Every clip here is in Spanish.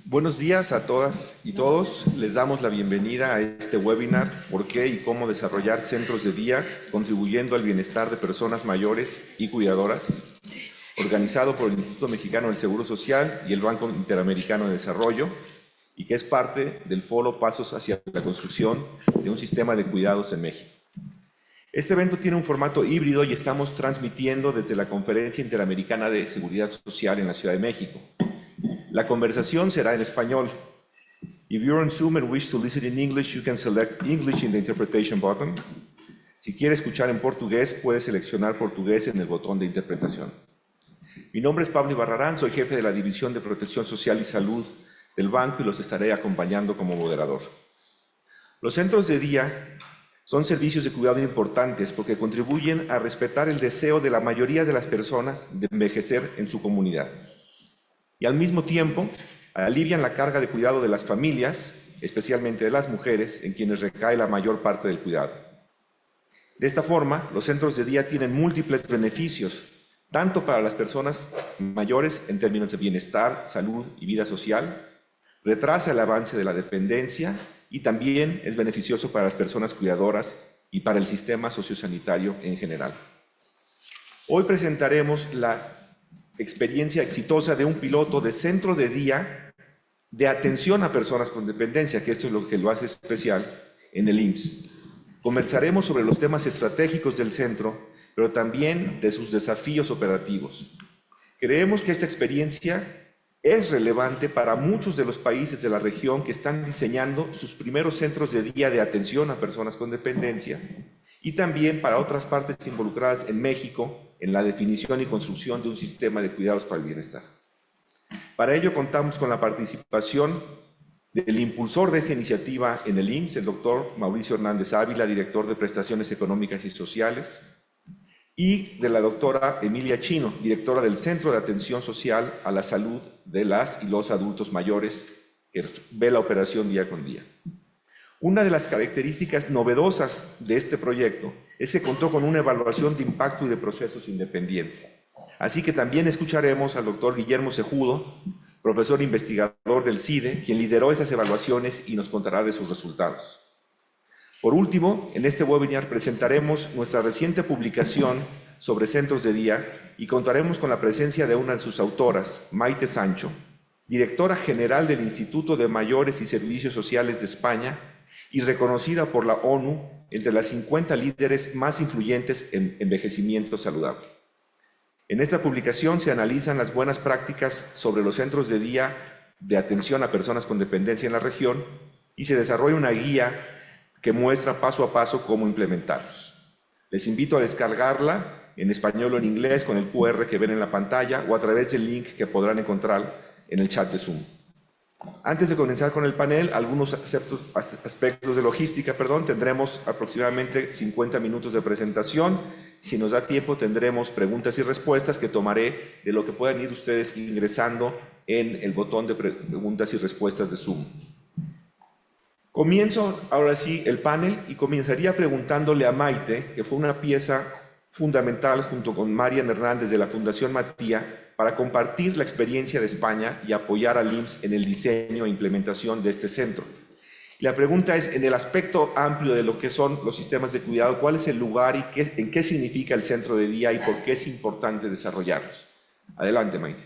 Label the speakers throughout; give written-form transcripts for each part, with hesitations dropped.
Speaker 1: Buenos días a todas y todos. Les damos la bienvenida a este webinar ¿Por qué y cómo desarrollar centros de día contribuyendo al bienestar de personas mayores y cuidadoras? Organizado por el Instituto Mexicano del Seguro Social y el Banco Interamericano de Desarrollo, y que es parte del Foro Pasos hacia la construcción de un sistema de cuidados en México. Este evento tiene un formato híbrido y estamos transmitiendo desde la Conferencia Interamericana de Seguridad Social en la Ciudad de México. La conversación será en español. If you're on Zoom and wish to listen in English, you can select English in the interpretation button. Si quiere escuchar en portugués, puede seleccionar portugués en el botón de interpretación. Mi nombre es Pablo Ibarrarán, soy jefe de la División de Protección Social y Salud del banco y los estaré acompañando como moderador. Los centros de día son servicios de cuidado importantes porque contribuyen a respetar el deseo de la mayoría de las personas de envejecer en su comunidad. Y al mismo tiempo, alivian la carga de cuidado de las familias, especialmente de las mujeres, en quienes recae la mayor parte del cuidado. De esta forma, los centros de día tienen múltiples beneficios, tanto para las personas mayores en términos de bienestar, salud y vida social, retrasa el avance de la dependencia y también es beneficioso para las personas cuidadoras y para el sistema sociosanitario en general. Hoy presentaremos la experiencia exitosa de un piloto de centro de día de atención a personas con dependencia, que esto es lo que lo hace especial en el IMSS. Conversaremos sobre los temas estratégicos del centro, pero también de sus desafíos operativos. Creemos que esta experiencia es relevante para muchos de los países de la región que están diseñando sus primeros centros de día de atención a personas con dependencia y también para otras partes involucradas en México en la definición y construcción de un sistema de cuidados para el bienestar. Para ello contamos con la participación del impulsor de esta iniciativa en el IMSS, el doctor Mauricio Hernández Ávila, director de Prestaciones Económicas y Sociales, y de la doctora Emilia Chino, directora del Centro de Atención Social a la Salud de las y los Adultos Mayores, que ve la operación día con día. Una de las características novedosas de este proyecto es que contó con una evaluación de impacto y de procesos independiente. Así que también escucharemos al doctor Guillermo Cejudo, profesor investigador del CIDE, quien lideró esas evaluaciones y nos contará de sus resultados. Por último, en este webinar presentaremos nuestra reciente publicación sobre centros de día y contaremos con la presencia de una de sus autoras, Maite Sancho, directora general del Instituto de Mayores y Servicios Sociales de España y reconocida por la ONU entre las 50 líderes más influyentes en envejecimiento saludable. En esta publicación se analizan las buenas prácticas sobre los centros de día de atención a personas con dependencia en la región y se desarrolla una guía que muestra paso a paso cómo implementarlos. Les invito a descargarla en español o en inglés con el QR que ven en la pantalla o a través del link que podrán encontrar en el chat de Zoom. Antes de comenzar con el panel, algunos aspectos de logística, tendremos aproximadamente 50 minutos de presentación. Si nos da tiempo, tendremos preguntas y respuestas que tomaré de lo que puedan ir ustedes ingresando en el botón de preguntas y respuestas de Zoom. Comienzo ahora sí el panel y comenzaría preguntándole a Maite, que fue una pieza fundamental junto con Marian Hernández de la Fundación Matía, para compartir la experiencia de España y apoyar al IMSS en el diseño e implementación de este centro. La pregunta es, en el aspecto amplio de lo que son los sistemas de cuidado, ¿cuál es el lugar y en qué significa el centro de día y por qué es importante desarrollarlos? Adelante, Maite.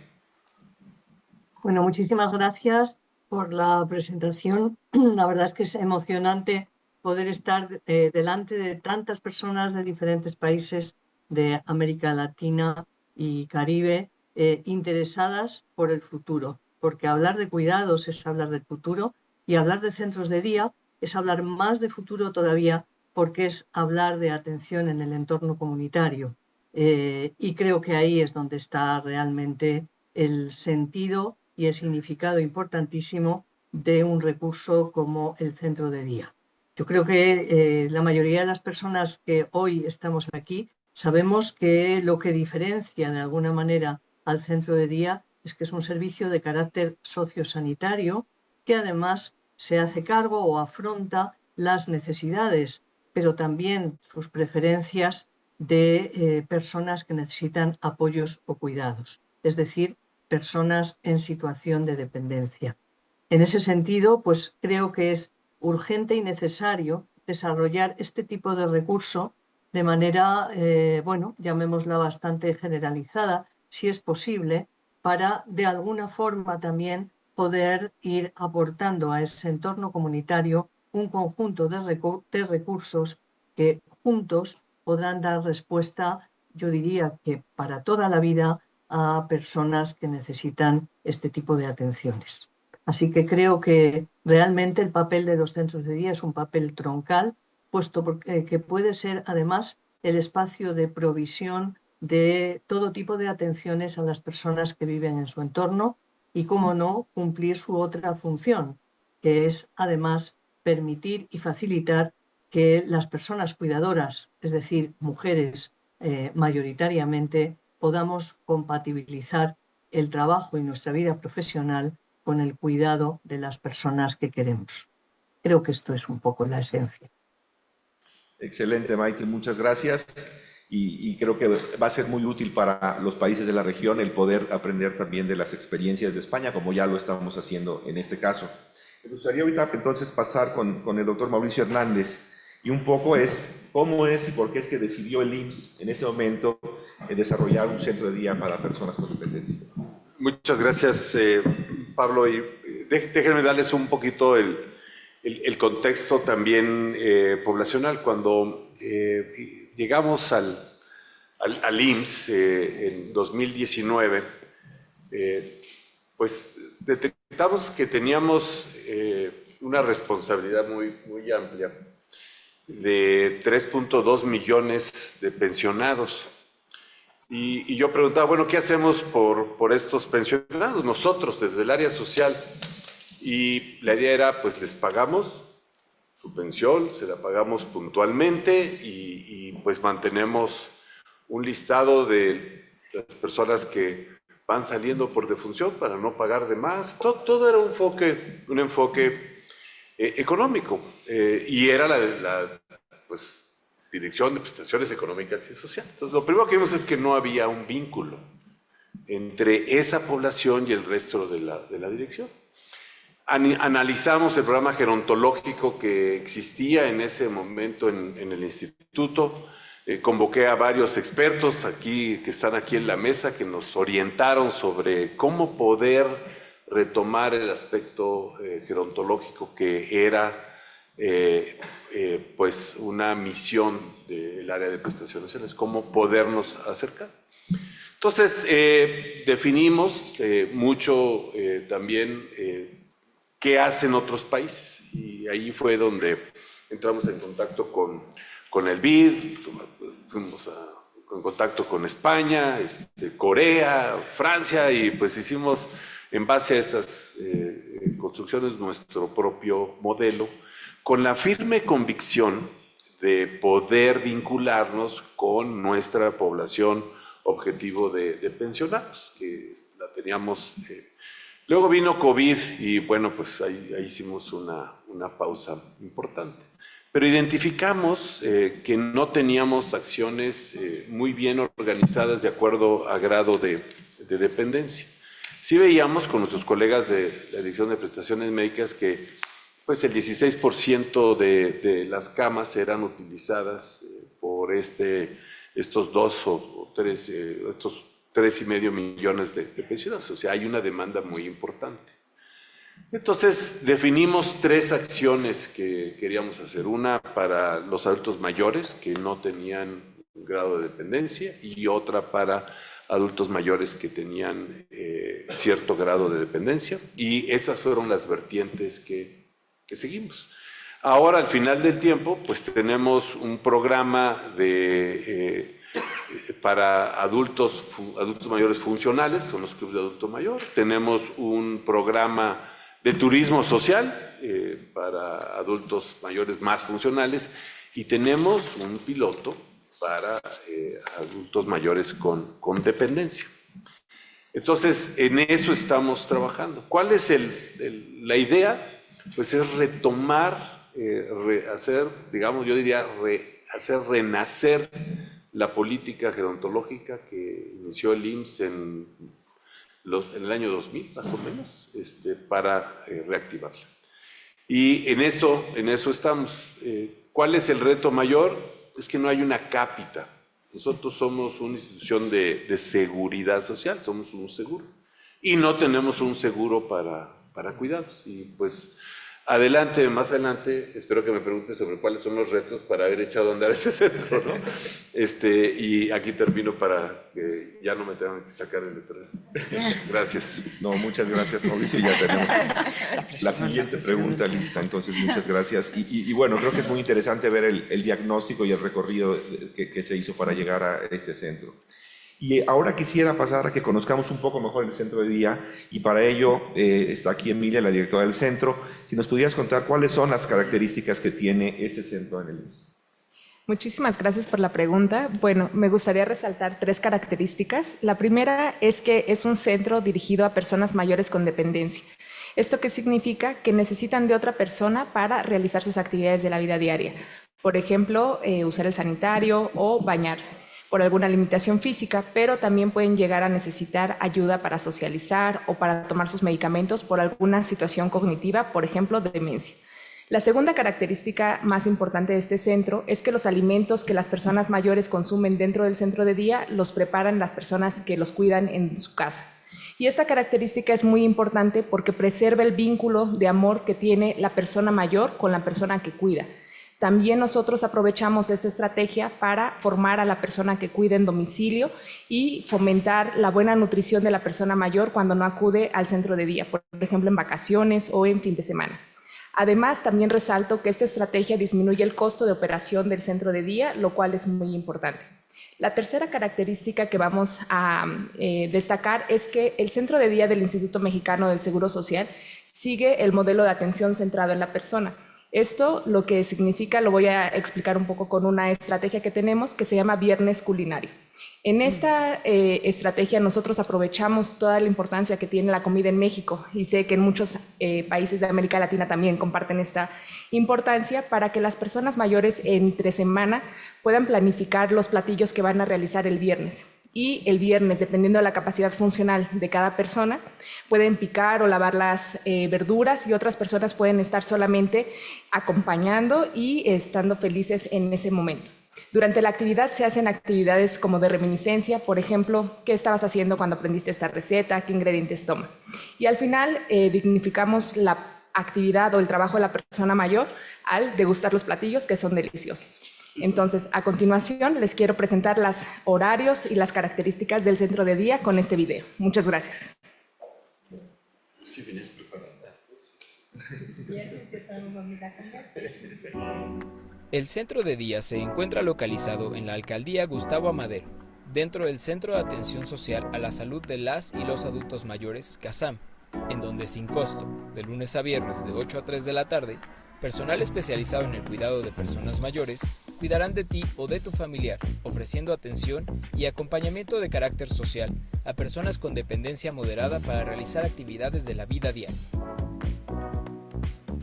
Speaker 2: Bueno, muchísimas gracias por la presentación. La verdad es que es emocionante poder estar delante de tantas personas de diferentes países de América Latina y Caribe interesadas por el futuro, porque hablar de cuidados es hablar del futuro y hablar de centros de día es hablar más de futuro todavía porque es hablar de atención en el entorno comunitario. Y creo que ahí es donde está realmente el sentido y el significado importantísimo de un recurso como el centro de día. Yo creo que la mayoría de las personas que hoy estamos aquí sabemos que lo que diferencia de alguna manera al centro de día es que es un servicio de carácter sociosanitario que además se hace cargo o afronta las necesidades, pero también sus preferencias de personas que necesitan apoyos o cuidados, es decir, personas en situación de dependencia. En ese sentido, pues creo que es urgente y necesario desarrollar este tipo de recurso de manera, bueno, llamémosla bastante generalizada, si es posible, para de alguna forma también poder ir aportando a ese entorno comunitario un conjunto de recursos que juntos podrán dar respuesta, yo diría que para toda la vida, a personas que necesitan este tipo de atenciones. Así que creo que realmente el papel de los centros de día es un papel troncal, puesto que puede ser además el espacio de provisión de todo tipo de atenciones a las personas que viven en su entorno y, cómo no, cumplir su otra función, que es además permitir y facilitar que las personas cuidadoras, es decir, mujeres mayoritariamente, podamos compatibilizar el trabajo y nuestra vida profesional con el cuidado de las personas que queremos. Creo que esto es un poco la esencia.
Speaker 1: Excelente, Maite, muchas gracias. Y creo que va a ser muy útil para los países de la región el poder aprender también de las experiencias de España, como ya lo estamos haciendo en este caso. Me gustaría ahorita entonces pasar con el doctor Mauricio Hernández y un poco es cómo es y por qué es que decidió el IMSS en ese momento desarrollar un centro de día para personas con dependencia.
Speaker 3: Muchas gracias, Pablo. Y déjenme darles un poquito el contexto también poblacional. Cuando llegamos al IMSS en 2019, pues detectamos que teníamos una responsabilidad muy amplia de 3.2 millones de pensionados. Y yo preguntaba, bueno, ¿qué hacemos por estos pensionados nosotros desde el área social? Y la idea era, pues les pagamos su pensión, se la pagamos puntualmente y pues mantenemos un listado de las personas que van saliendo por defunción para no pagar de más. Todo era un enfoque económico y era pues, Dirección de Prestaciones Económicas y Sociales. Entonces, lo primero que vimos es que no había un vínculo entre esa población y el resto de la dirección. Analizamos el programa gerontológico que existía en ese momento en el instituto. Convoqué a varios expertos que están aquí en la mesa, que nos orientaron sobre cómo poder retomar el aspecto gerontológico que era pues una misión del área de prestaciones sociales, cómo podernos acercar. Entonces, definimos mucho también qué hacen otros países, y ahí fue donde entramos en contacto con el BID, fuimos en contacto con España, Corea, Francia, y pues hicimos en base a esas construcciones nuestro propio modelo, con la firme convicción de poder vincularnos con nuestra población objetivo de pensionados, que la teníamos. Luego vino COVID y bueno, pues ahí hicimos una pausa importante. Pero identificamos que no teníamos acciones muy bien organizadas de acuerdo a grado de dependencia. Sí veíamos con nuestros colegas de la Dirección de Prestaciones Médicas que pues el 16% de las camas eran utilizadas por estos 3,5 millones de pensionados. O sea, hay una demanda muy importante. Entonces, definimos 3 acciones que queríamos hacer. Una para los adultos mayores que no tenían un grado de dependencia, y otra para adultos mayores que tenían cierto grado de dependencia. Y esas fueron las vertientes que seguimos. Ahora, al final del tiempo, pues tenemos un programa para adultos mayores funcionales, son los clubes de adulto mayor. Tenemos un programa de turismo social para adultos mayores más funcionales, y tenemos un piloto para adultos mayores con dependencia. Entonces, en eso estamos trabajando. ¿Cuál es la idea? Pues es retomar, hacer, digamos, yo diría, hacer renacer la política gerontológica que inició el IMSS en en el año 2000, más o menos, para reactivarla. Y en eso estamos. ¿Cuál es el reto mayor? Es que no hay una cápita. Nosotros somos una institución de seguridad social, somos un seguro. Y no tenemos un seguro para cuidados. Y pues más adelante, espero que me preguntes sobre cuáles son los retos para haber echado a andar ese centro, ¿no? Y aquí termino para que ya no me tengan que sacar el letrero. Gracias.
Speaker 1: No, muchas gracias, Mauricio. Ya tenemos la siguiente pregunta lista, entonces muchas gracias. Y bueno, creo que es muy interesante ver el diagnóstico y el recorrido que se hizo para llegar a este centro. Y ahora quisiera pasar a que conozcamos un poco mejor el centro de día, y para ello está aquí Emilia, la directora del centro. Si nos pudieras contar cuáles son las características que tiene este centro en el IMSS.
Speaker 4: Muchísimas gracias por la pregunta. Bueno, me gustaría resaltar 3 características. La primera es que es un centro dirigido a personas mayores con dependencia. ¿Esto qué significa? Que necesitan de otra persona para realizar sus actividades de la vida diaria. Por ejemplo, usar el sanitario o bañarse por alguna limitación física, pero también pueden llegar a necesitar ayuda para socializar o para tomar sus medicamentos por alguna situación cognitiva, por ejemplo, demencia. La segunda característica más importante de este centro es que los alimentos que las personas mayores consumen dentro del centro de día los preparan las personas que los cuidan en su casa. Y esta característica es muy importante porque preserva el vínculo de amor que tiene la persona mayor con la persona que cuida. También nosotros aprovechamos esta estrategia para formar a la persona que cuida en domicilio y fomentar la buena nutrición de la persona mayor cuando no acude al centro de día, por ejemplo en vacaciones o en fin de semana. Además, también resalto que esta estrategia disminuye el costo de operación del centro de día, lo cual es muy importante. La tercera característica que vamos a destacar es que el centro de día del Instituto Mexicano del Seguro Social sigue el modelo de atención centrado en la persona. Esto lo que significa, lo voy a explicar un poco con una estrategia que tenemos que se llama Viernes Culinario. En esta estrategia nosotros aprovechamos toda la importancia que tiene la comida en México, y sé que en muchos países de América Latina también comparten esta importancia, para que las personas mayores entre semana puedan planificar los platillos que van a realizar el viernes. Y el viernes, dependiendo de la capacidad funcional de cada persona, pueden picar o lavar las verduras, y otras personas pueden estar solamente acompañando y estando felices en ese momento. Durante la actividad se hacen actividades como de reminiscencia, por ejemplo, ¿qué estabas haciendo cuando aprendiste esta receta? ¿Qué ingredientes toma? Y al final dignificamos la actividad o el trabajo de la persona mayor al degustar los platillos, que son deliciosos. Entonces, a continuación les quiero presentar los horarios y las características del centro de día con este video. Muchas gracias.
Speaker 3: Si vienes preparada,
Speaker 5: El centro de día se encuentra localizado en la alcaldía Gustavo Amadero, dentro del Centro de Atención Social a la Salud de las y los Adultos Mayores, CASAM, en donde sin costo, de lunes a viernes de 8 a 3 de la tarde, personal especializado en el cuidado de personas mayores cuidarán de ti o de tu familiar, ofreciendo atención y acompañamiento de carácter social a personas con dependencia moderada para realizar actividades de la vida diaria.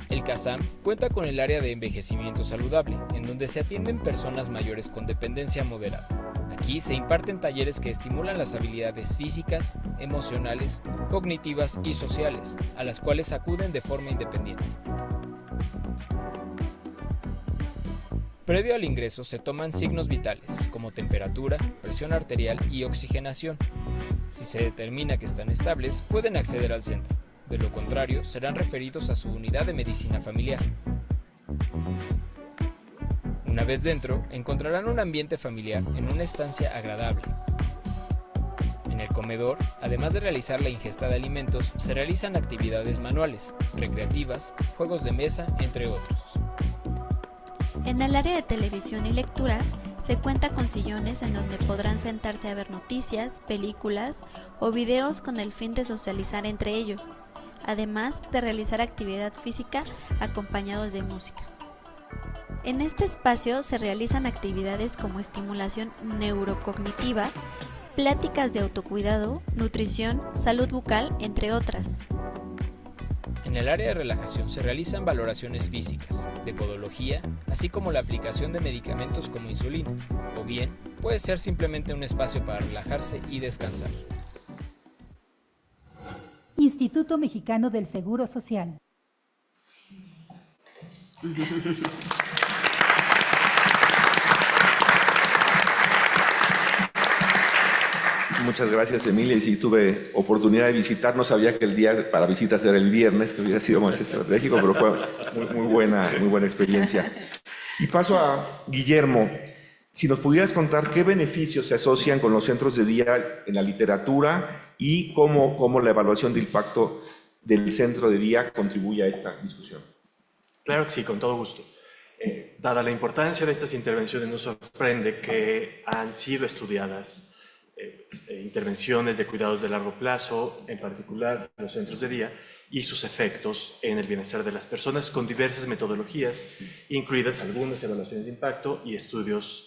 Speaker 5: El CASAM cuenta con el área de envejecimiento saludable, en donde se atienden personas mayores con dependencia moderada. Aquí se imparten talleres que estimulan las habilidades físicas, emocionales, cognitivas y sociales, a las cuales acuden de forma independiente. Previo al ingreso se toman signos vitales, como temperatura, presión arterial y oxigenación. Si se determina que están estables, pueden acceder al centro. De lo contrario, serán referidos a su unidad de medicina familiar. Una vez dentro, encontrarán un ambiente familiar en una estancia agradable. En el comedor, además de realizar la ingesta de alimentos, se realizan actividades manuales, recreativas, juegos de mesa, entre otros.
Speaker 6: En el área de televisión y lectura, se cuenta con sillones en donde podrán sentarse a ver noticias, películas o videos con el fin de socializar entre ellos, además de realizar actividad física acompañados de música. En este espacio se realizan actividades como estimulación neurocognitiva, pláticas de autocuidado, nutrición, salud bucal, entre otras.
Speaker 5: En el área de relajación se realizan valoraciones físicas, de podología, así como la aplicación de medicamentos como insulina, o bien puede ser simplemente un espacio para relajarse y descansar.
Speaker 7: Instituto Mexicano del Seguro Social.
Speaker 1: Muchas gracias, Emilia. Y sí, tuve oportunidad de visitar. No sabía que el día para visitas era el viernes, que hubiera sido más estratégico, pero fue muy buena experiencia. Y paso a Guillermo. Si nos pudieras contar qué beneficios se asocian con los centros de día en la literatura y cómo la evaluación de impacto del centro de día contribuye a esta discusión.
Speaker 8: Claro que sí, con todo gusto. Dada la importancia de estas intervenciones, nos sorprende que han sido estudiadas intervenciones de cuidados de largo plazo, en particular los centros de día, y sus efectos en el bienestar de las personas con diversas metodologías, incluidas algunas evaluaciones de impacto y estudios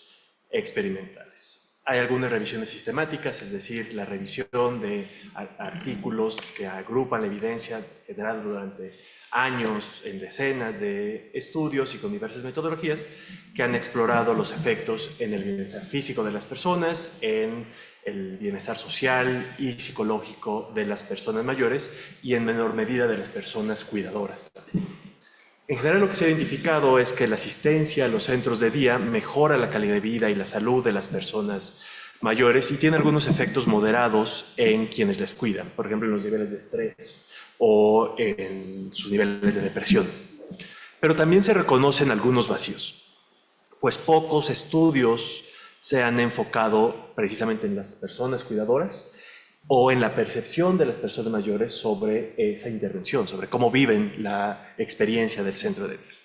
Speaker 8: experimentales. Hay algunas revisiones sistemáticas, es decir, la revisión de artículos que agrupan la evidencia generada durante años en decenas de estudios y con diversas metodologías que han explorado los efectos en el bienestar físico de las personas, en el bienestar social y psicológico de las personas mayores y en menor medida de las personas cuidadoras también. En general lo que se ha identificado es que la asistencia a los centros de día mejora la calidad de vida y la salud de las personas mayores y tiene algunos efectos moderados en quienes les cuidan, por ejemplo en los niveles de estrés o en sus niveles de depresión. Pero también se reconocen algunos vacíos, pues pocos estudios se han enfocado precisamente en las personas cuidadoras o en la percepción de las personas mayores sobre esa intervención, sobre cómo viven la experiencia del centro de día.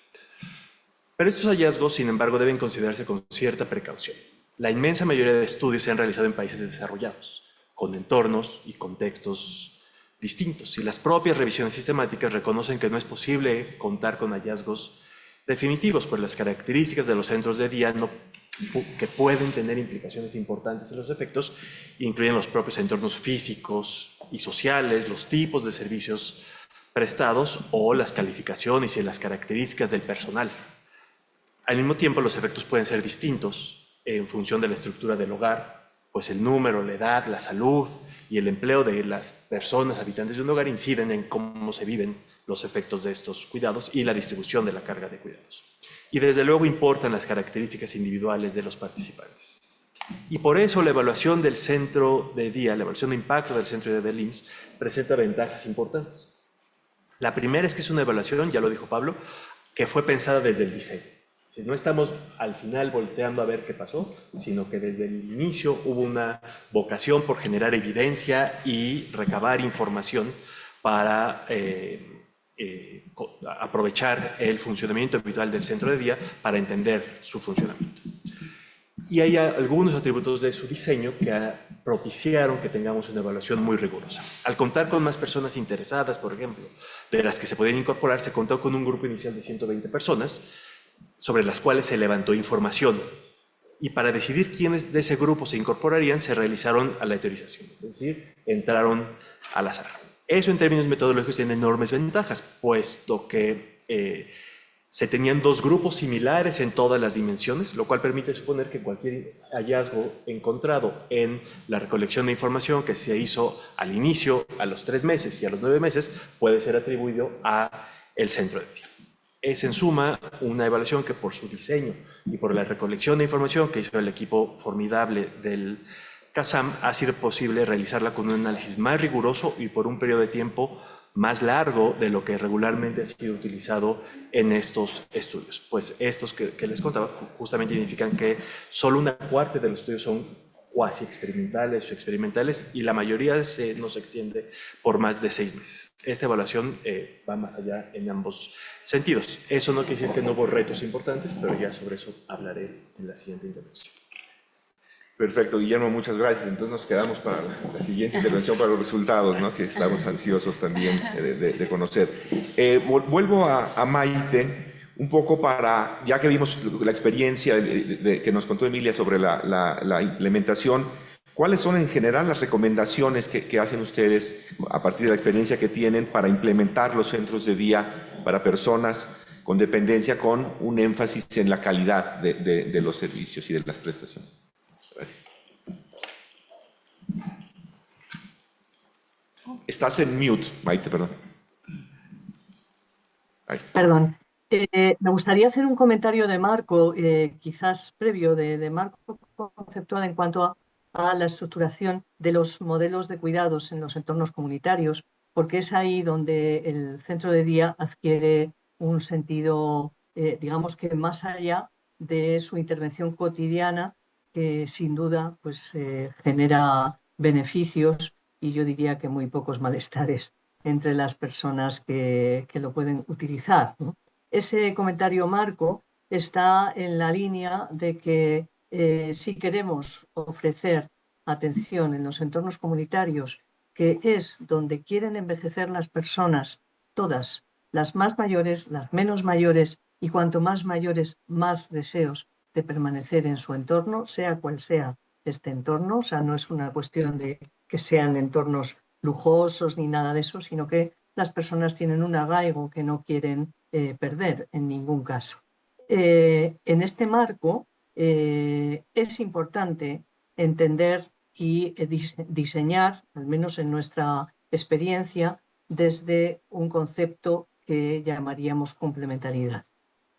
Speaker 8: Pero estos hallazgos, sin embargo, deben considerarse con cierta precaución. La inmensa mayoría de estudios se han realizado en países desarrollados, con entornos y contextos distintos, y las propias revisiones sistemáticas reconocen que no es posible contar con hallazgos definitivos, pues las características de los centros de día que pueden tener implicaciones importantes en los efectos incluyen los propios entornos físicos y sociales, los tipos de servicios prestados o las calificaciones y las características del personal. Al mismo tiempo, los efectos pueden ser distintos en función de la estructura del hogar, pues el número, la edad, la salud y el empleo de las personas habitantes de un hogar inciden en cómo se viven los efectos de estos cuidados y la distribución de la carga de cuidados. Y desde luego importan las características individuales de los participantes. Y por eso la evaluación del centro de día, la evaluación de impacto del centro de día del IMSS, presenta ventajas importantes. La primera es que es una evaluación, ya lo dijo Pablo, que fue pensada desde el diseño. No estamos al final volteando a ver qué pasó, sino que desde el inicio hubo una vocación por generar evidencia y recabar información para aprovechar el funcionamiento habitual del centro de día para entender su funcionamiento. Y hay algunos atributos de su diseño que propiciaron que tengamos una evaluación muy rigurosa. Al contar con más personas interesadas, por ejemplo, de las que se podían incorporar, se contó con un grupo inicial de 120 personas, sobre las cuales se levantó información. Y para decidir quiénes de ese grupo se incorporarían, se realizaron aleatorización, es decir, entraron al azar. Eso en términos metodológicos tiene enormes ventajas, puesto que se tenían dos grupos similares en todas las dimensiones, lo cual permite suponer que cualquier hallazgo encontrado en la recolección de información que se hizo al inicio, a los 3 meses y a los 9 meses, puede ser atribuido al centro de día. Es en suma una evaluación que por su diseño y por la recolección de información que hizo el equipo formidable del CASAM ha sido posible realizarla con un análisis más riguroso y por un periodo de tiempo más largo de lo que regularmente ha sido utilizado en estos estudios. Pues estos que les contaba justamente significan que solo una cuarta de los estudios son cuasi experimentales o experimentales y la mayoría no se extiende por más de 6 meses. Esta evaluación va más allá en ambos sentidos. Eso no quiere decir que no hubo retos importantes, pero ya sobre eso hablaré en la siguiente intervención.
Speaker 1: Perfecto, Guillermo, muchas gracias. Entonces nos quedamos para la siguiente intervención, para los resultados, ¿no? Que estamos ansiosos también de conocer. Vuelvo a Maite, un poco para, ya que vimos la experiencia que nos contó Emilia sobre la implementación, ¿cuáles son en general las recomendaciones que hacen ustedes a partir de la experiencia que tienen para implementar los centros de día para personas con dependencia con un énfasis en la calidad de los servicios y de las prestaciones? Gracias. Estás en mute, Maite, perdón. Ahí está.
Speaker 2: Perdón. Me gustaría hacer un comentario de marco, quizás previo, de marco conceptual en cuanto a la estructuración de los modelos de cuidados en los entornos comunitarios, porque es ahí donde el centro de día adquiere un sentido, digamos que más allá de su intervención cotidiana, que sin duda pues, genera beneficios y yo diría que muy pocos malestares entre las personas que lo pueden utilizar, ¿no? Ese comentario marco está en la línea de que si queremos ofrecer atención en los entornos comunitarios, que es donde quieren envejecer las personas, todas, las más mayores, las menos mayores, y cuanto más mayores, más deseos de permanecer en su entorno, sea cual sea este entorno. O sea, no es una cuestión de que sean entornos lujosos ni nada de eso, sino que las personas tienen un arraigo que no quieren perder en ningún caso. En este marco es importante entender y diseñar, al menos en nuestra experiencia, desde un concepto que llamaríamos complementariedad.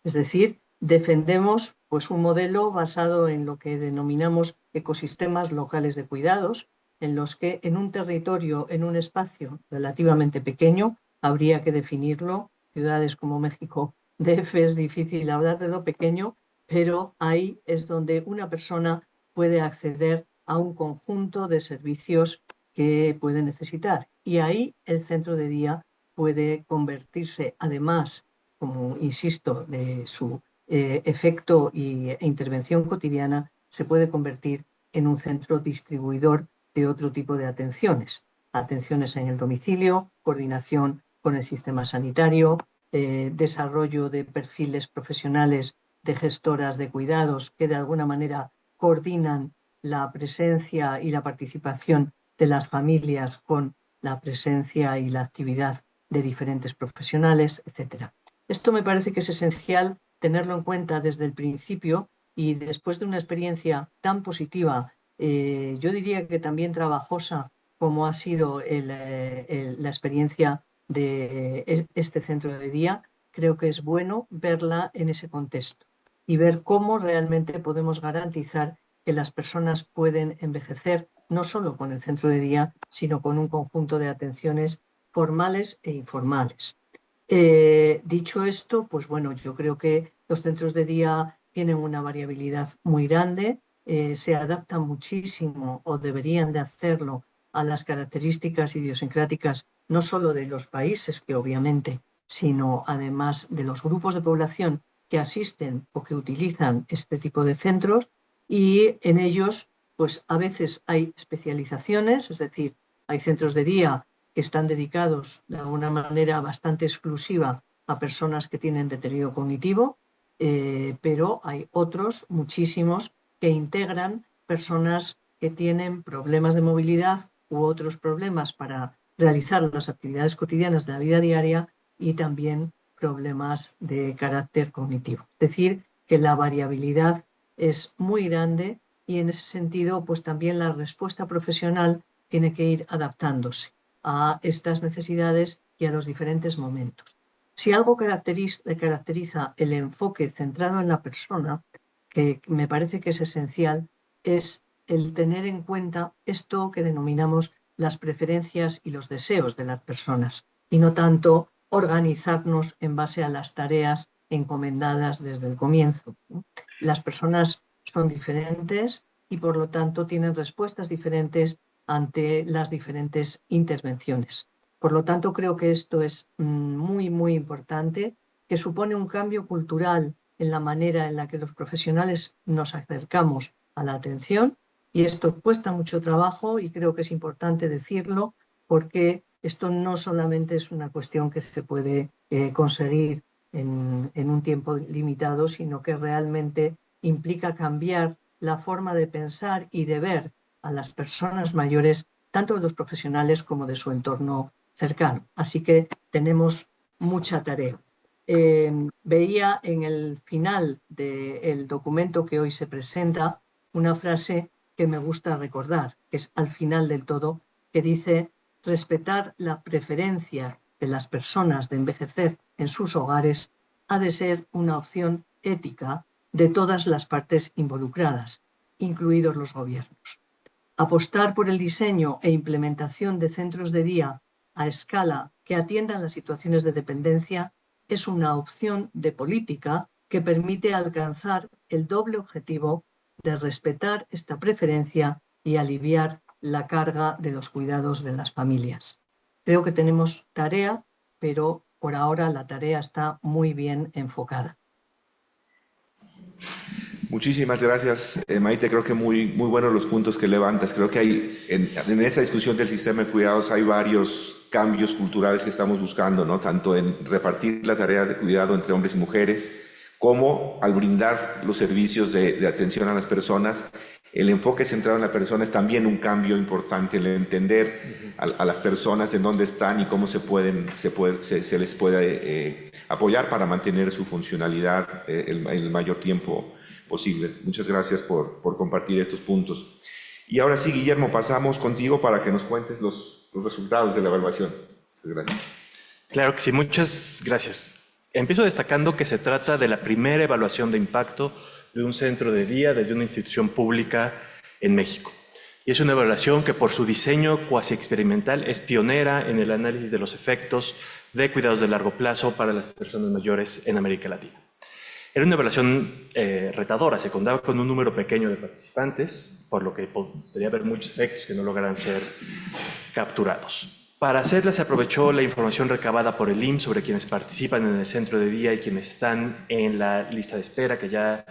Speaker 2: Es decir, defendemos pues, un modelo basado en lo que denominamos ecosistemas locales de cuidados, en los que en un territorio, en un espacio relativamente pequeño, habría que definirlo. Ciudades como México DF es difícil hablar de lo pequeño, pero ahí es donde una persona puede acceder a un conjunto de servicios que puede necesitar. Y ahí el centro de día puede convertirse, además, como insisto, de su efecto e intervención cotidiana, se puede convertir en un centro distribuidor de otro tipo de atenciones. Atenciones en el domicilio, coordinación con el sistema sanitario, desarrollo de perfiles profesionales de gestoras de cuidados que de alguna manera coordinan la presencia y la participación de las familias con la presencia y la actividad de diferentes profesionales, etc. Esto me parece que es esencial tenerlo en cuenta desde el principio y después de una experiencia tan positiva, yo diría que también trabajosa como ha sido la experiencia de este centro de día, creo que es bueno verla en ese contexto y ver cómo realmente podemos garantizar que las personas pueden envejecer no solo con el centro de día, sino con un conjunto de atenciones formales e informales. Dicho esto, pues bueno, yo creo que los centros de día tienen una variabilidad muy grande, se adaptan muchísimo o deberían de hacerlo a las características idiosincráticas no solo de los países, que obviamente, sino además de los grupos de población que asisten o que utilizan este tipo de centros, y en ellos pues a veces hay especializaciones, es decir, hay centros de día que están dedicados de alguna manera bastante exclusiva a personas que tienen deterioro cognitivo, pero hay otros, muchísimos, que integran personas que tienen problemas de movilidad u otros problemas para realizar las actividades cotidianas de la vida diaria y también problemas de carácter cognitivo. Es decir, que la variabilidad es muy grande y en ese sentido, pues también la respuesta profesional tiene que ir adaptándose a estas necesidades y a los diferentes momentos. Si algo caracteriza el enfoque centrado en la persona, que me parece que es esencial, es el tener en cuenta esto que denominamos las preferencias y los deseos de las personas, y no tanto organizarnos en base a las tareas encomendadas desde el comienzo. Las personas son diferentes y por lo tanto tienen respuestas diferentes ante las diferentes intervenciones. Por lo tanto, creo que esto es muy, muy importante, que supone un cambio cultural en la manera en la que los profesionales nos acercamos a la atención, y esto cuesta mucho trabajo y creo que es importante decirlo porque esto no solamente es una cuestión que se puede conseguir en un tiempo limitado, sino que realmente implica cambiar la forma de pensar y de ver a las personas mayores, tanto de los profesionales como de su entorno cercano. Así que tenemos mucha tarea. Veía en el final del documento que hoy se presenta una frase que me gusta recordar, que es al final del todo, que dice respetar la preferencia de las personas de envejecer en sus hogares ha de ser una opción ética de todas las partes involucradas, incluidos los gobiernos. Apostar por el diseño e implementación de centros de día a escala que atiendan las situaciones de dependencia es una opción de política que permite alcanzar el doble objetivo de respetar esta preferencia y aliviar la carga de los cuidados de las familias. Creo que tenemos tarea, pero por ahora la tarea está muy bien enfocada.
Speaker 1: Muchísimas gracias, Maite. Creo que muy buenos los puntos que levantas. Creo que hay en esa discusión del sistema de cuidados hay varios cambios culturales que estamos buscando, ¿no? Tanto en repartir la tarea de cuidado entre hombres y mujeres, como al brindar los servicios de atención a las personas. El enfoque centrado en la persona es también un cambio importante, el entender a las personas en dónde están y cómo se les puede apoyar para mantener su funcionalidad el mayor tiempo posible. Muchas gracias por compartir estos puntos. Y ahora sí, Guillermo, pasamos contigo para que nos cuentes los resultados de la evaluación. Muchas gracias.
Speaker 8: Claro que sí, muchas gracias. Empiezo destacando que se trata de la primera evaluación de impacto de un centro de día desde una institución pública en México. Y es una evaluación que por su diseño cuasi experimental es pionera en el análisis de los efectos de cuidados de largo plazo para las personas mayores en América Latina. Era una evaluación retadora, se contaba con un número pequeño de participantes, por lo que podría haber muchos efectos que no lograran ser capturados. Para hacerla se aprovechó la información recabada por el IMSS sobre quienes participan en el centro de día y quienes están en la lista de espera que ya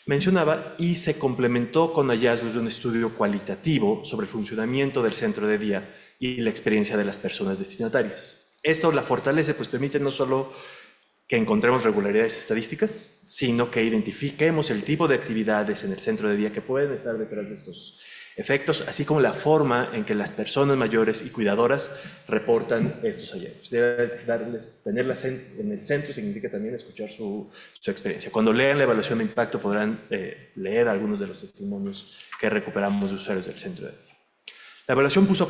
Speaker 8: mencionaba, y se complementó con hallazgos de un estudio cualitativo sobre el funcionamiento del centro de día y la experiencia de las personas destinatarias. Esto la fortalece, pues permite no solo que encontremos regularidades estadísticas, sino que identifiquemos el tipo de actividades en el centro de día que pueden estar detrás de estos efectos, así como la forma en que las personas mayores y cuidadoras reportan estos hallazgos. Tenerlas en el centro significa también escuchar su experiencia. Cuando lean la evaluación de impacto podrán leer algunos de los testimonios que recuperamos de usuarios del centro de día. La evaluación puso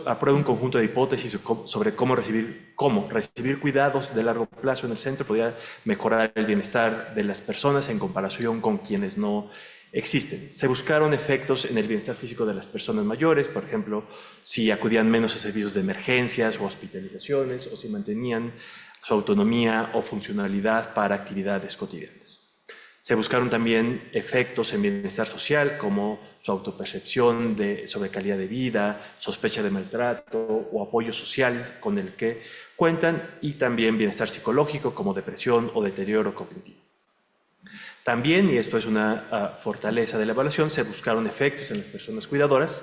Speaker 8: a prueba un conjunto de hipótesis sobre cómo recibir cuidados de largo plazo en el centro podía mejorar el bienestar de las personas en comparación con quienes no existen. Se buscaron efectos en el bienestar físico de las personas mayores, por ejemplo, si acudían menos a servicios de emergencias o hospitalizaciones, o si mantenían su autonomía o funcionalidad para actividades cotidianas. Se buscaron también efectos en bienestar social, como su autopercepción sobre calidad de vida, sospecha de maltrato o apoyo social con el que cuentan, y también bienestar psicológico, como depresión o deterioro cognitivo. También, y esto es una fortaleza de la evaluación, se buscaron efectos en las personas cuidadoras,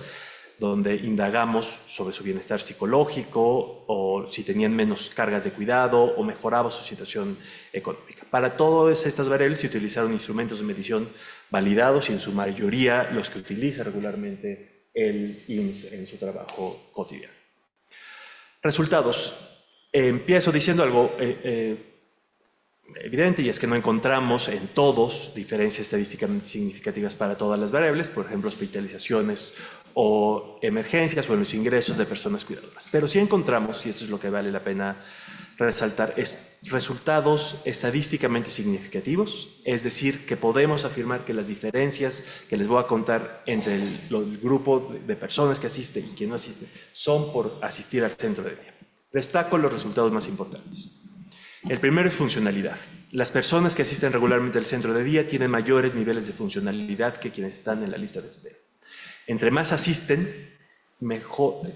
Speaker 8: donde indagamos sobre su bienestar psicológico o si tenían menos cargas de cuidado o mejoraba su situación económica. Para todas estas variables se utilizaron instrumentos de medición validados y en su mayoría los que utiliza regularmente el IMSS en su trabajo cotidiano. Resultados. Empiezo diciendo algo evidente, y es que no encontramos en todos diferencias estadísticamente significativas para todas las variables, por ejemplo, hospitalizaciones o emergencias o en los ingresos de personas cuidadoras. Pero sí encontramos, y esto es lo que vale la pena resaltar, resultados estadísticamente significativos, es decir, que podemos afirmar que las diferencias que les voy a contar entre el grupo de personas que asiste y quien no asiste son por asistir al centro de día. Destaco los resultados más importantes. El primero es funcionalidad. Las personas que asisten regularmente al centro de día tienen mayores niveles de funcionalidad que quienes están en la lista de espera. Entre más asisten,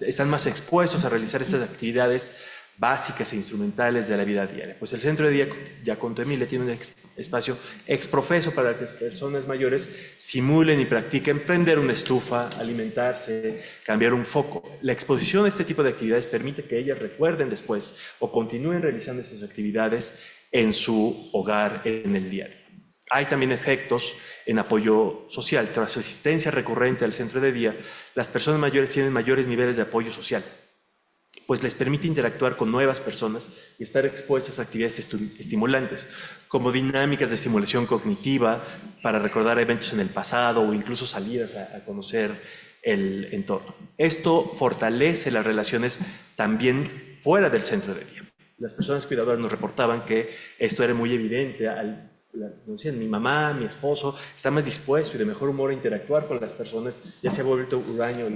Speaker 8: están más expuestos a realizar estas actividades básicas e instrumentales de la vida diaria. Pues el centro de día Yaconto Emilia tiene un espacio exprofeso para que las personas mayores simulen y practiquen prender una estufa, alimentarse, cambiar un foco. La exposición a este tipo de actividades permite que ellas recuerden después o continúen realizando estas actividades en su hogar, en el diario. Hay también efectos en apoyo social. Tras su asistencia recurrente al centro de día, las personas mayores tienen mayores niveles de apoyo social, pues les permite interactuar con nuevas personas y estar expuestas a actividades estimulantes, como dinámicas de estimulación cognitiva para recordar eventos en el pasado o incluso salidas a conocer el entorno. Esto fortalece las relaciones también fuera del centro de día. Las personas cuidadoras nos reportaban que esto era muy evidente. Nos decían, mi mamá, mi esposo, está más dispuesto y de mejor humor a interactuar con las personas, ya se ha vuelto huraño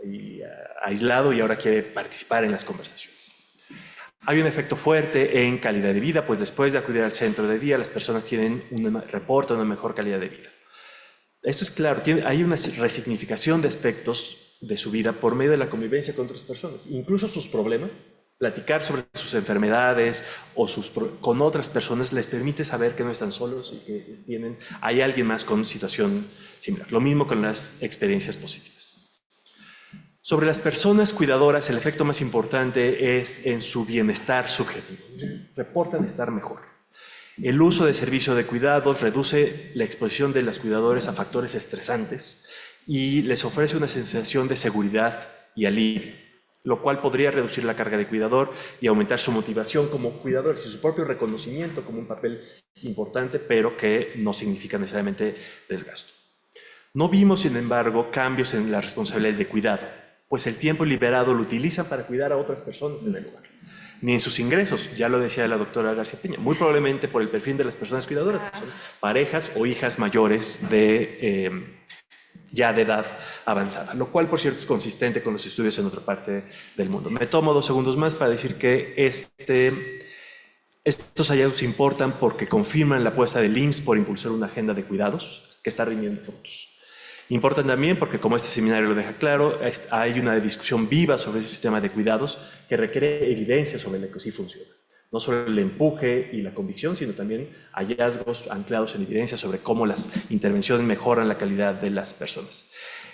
Speaker 8: y aislado y ahora quiere participar en las conversaciones. Hay un efecto fuerte en calidad de vida, pues después de acudir al centro de día, las personas reportan una mejor calidad de vida. Esto es claro, hay una resignificación de aspectos de su vida por medio de la convivencia con otras personas, incluso sus problemas. Platicar sobre sus enfermedades o con otras personas les permite saber que no están solos y que hay alguien más con situación similar. Lo mismo con las experiencias positivas. Sobre las personas cuidadoras, el efecto más importante es en su bienestar subjetivo. Reportan estar mejor. El uso de servicio de cuidados reduce la exposición de las cuidadoras a factores estresantes y les ofrece una sensación de seguridad y alivio, lo cual podría reducir la carga de cuidador y aumentar su motivación como cuidador y su propio reconocimiento como un papel importante, pero que no significa necesariamente desgasto. No vimos, sin embargo, cambios en las responsabilidades de cuidado, pues el tiempo liberado lo utilizan para cuidar a otras personas en el lugar. Ni en sus ingresos, ya lo decía la doctora García Peña, muy probablemente por el perfil de las personas cuidadoras, que son parejas o hijas mayores ya de edad avanzada, lo cual, por cierto, es consistente con los estudios en otra parte del mundo. Me tomo 2 segundos más para decir que estos hallazgos importan porque confirman la apuesta del IMSS por impulsar una agenda de cuidados que está rindiendo frutos. Importan también porque, como este seminario lo deja claro, hay una discusión viva sobre el sistema de cuidados que requiere evidencia sobre lo que sí funciona. No solo el empuje y la convicción, sino también hallazgos anclados en evidencia sobre cómo las intervenciones mejoran la calidad de las personas.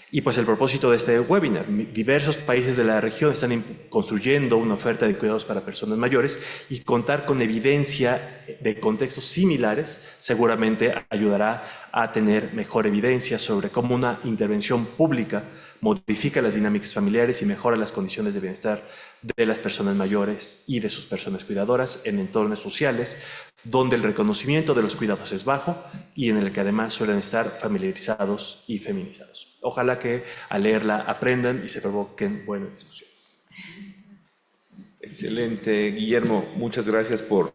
Speaker 8: Y pues el propósito de este webinar, diversos países de la región están construyendo una oferta de cuidados para personas mayores y contar con evidencia de contextos similares seguramente ayudará a tener mejor evidencia sobre cómo una intervención pública modifica las dinámicas familiares y mejora las condiciones de bienestar de las personas mayores y de sus personas cuidadoras en entornos sociales donde el reconocimiento de los cuidados es bajo y en el que además suelen estar familiarizados y feminizados. Ojalá que al leerla aprendan y se provoquen buenas discusiones.
Speaker 1: Excelente, Guillermo. Muchas gracias por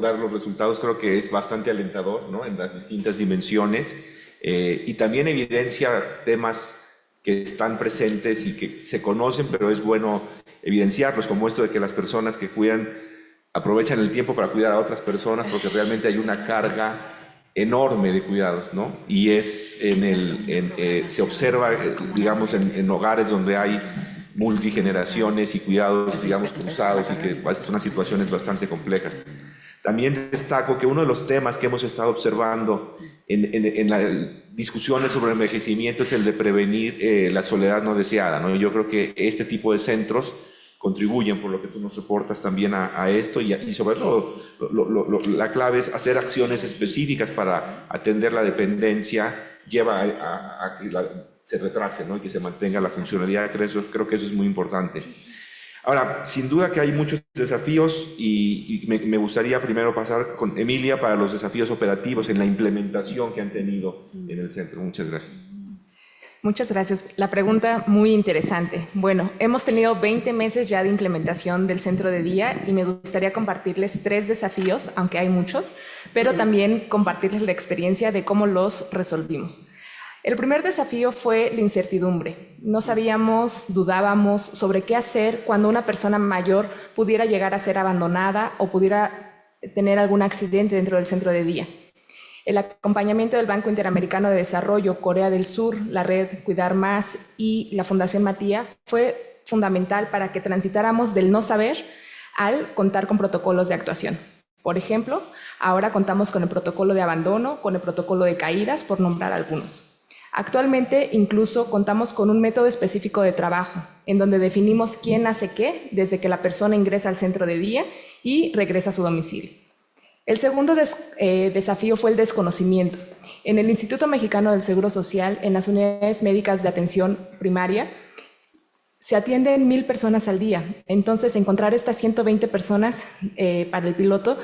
Speaker 1: dar los resultados. Creo que es bastante alentador, ¿no?, en las distintas dimensiones y también evidencia temas que están presentes y que se conocen, pero es bueno evidenciarlos, como esto de que las personas que cuidan aprovechan el tiempo para cuidar a otras personas porque realmente hay una carga enorme de cuidados, ¿no? Y se observa, digamos, en hogares donde hay multigeneraciones y cuidados, digamos, cruzados y que son situaciones bastante complejas. También destaco que uno de los temas que hemos estado observando en las discusiones sobre envejecimiento es el de prevenir la soledad no deseada, ¿no? Y yo creo que este tipo de centros contribuyen, por lo que tú nos reportas, también a esto y sobre todo la clave es hacer acciones específicas para atender la dependencia, lleva a que se retrase, ¿no?, y que se mantenga la funcionalidad. Creo que eso es muy importante. Ahora, sin duda que hay muchos desafíos y me gustaría primero pasar con Emilia para los desafíos operativos en la implementación que han tenido en el centro. Muchas gracias.
Speaker 4: Muchas gracias. La pregunta muy interesante. Bueno, hemos tenido 20 meses ya de implementación del centro de día y me gustaría compartirles 3 desafíos, aunque hay muchos, pero también compartirles la experiencia de cómo los resolvimos. El primer desafío fue la incertidumbre. No sabíamos, dudábamos sobre qué hacer cuando una persona mayor pudiera llegar a ser abandonada o pudiera tener algún accidente dentro del centro de día. El acompañamiento del Banco Interamericano de Desarrollo, Corea del Sur, la red Cuidar Más y la Fundación Matía fue fundamental para que transitáramos del no saber al contar con protocolos de actuación. Por ejemplo, ahora contamos con el protocolo de abandono, con el protocolo de caídas, por nombrar algunos. Actualmente incluso contamos con un método específico de trabajo, en donde definimos quién hace qué desde que la persona ingresa al centro de día y regresa a su domicilio. El segundo desafío fue el desconocimiento. En el Instituto Mexicano del Seguro Social, en las unidades médicas de atención primaria, se atienden 1000 personas al día. Entonces, encontrar estas 120 personas para el piloto,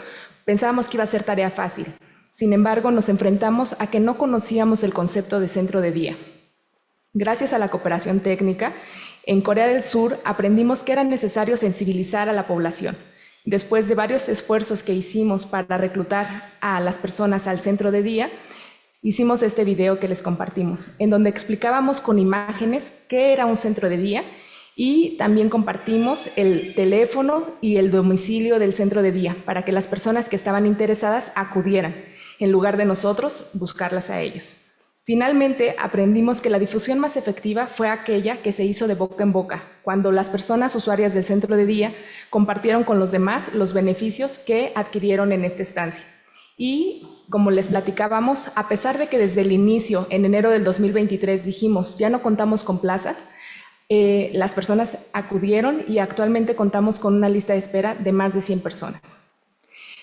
Speaker 4: pensábamos que iba a ser tarea fácil. Sin embargo, nos enfrentamos a que no conocíamos el concepto de centro de día. Gracias a la cooperación técnica, en Corea del Sur aprendimos que era necesario sensibilizar a la población. Después de varios esfuerzos que hicimos para reclutar a las personas al centro de día, hicimos este video que les compartimos, en donde explicábamos con imágenes qué era un centro de día y también compartimos el teléfono y el domicilio del centro de día para que las personas que estaban interesadas acudieran, en lugar de nosotros buscarlas a ellos. Finalmente, aprendimos que la difusión más efectiva fue aquella que se hizo de boca en boca, cuando las personas usuarias del centro de día compartieron con los demás los beneficios que adquirieron en esta estancia. Y, como les platicábamos, a pesar de que desde el inicio, en enero del 2023, dijimos ya no contamos con plazas, las personas acudieron y actualmente contamos con una lista de espera de más de 100 personas.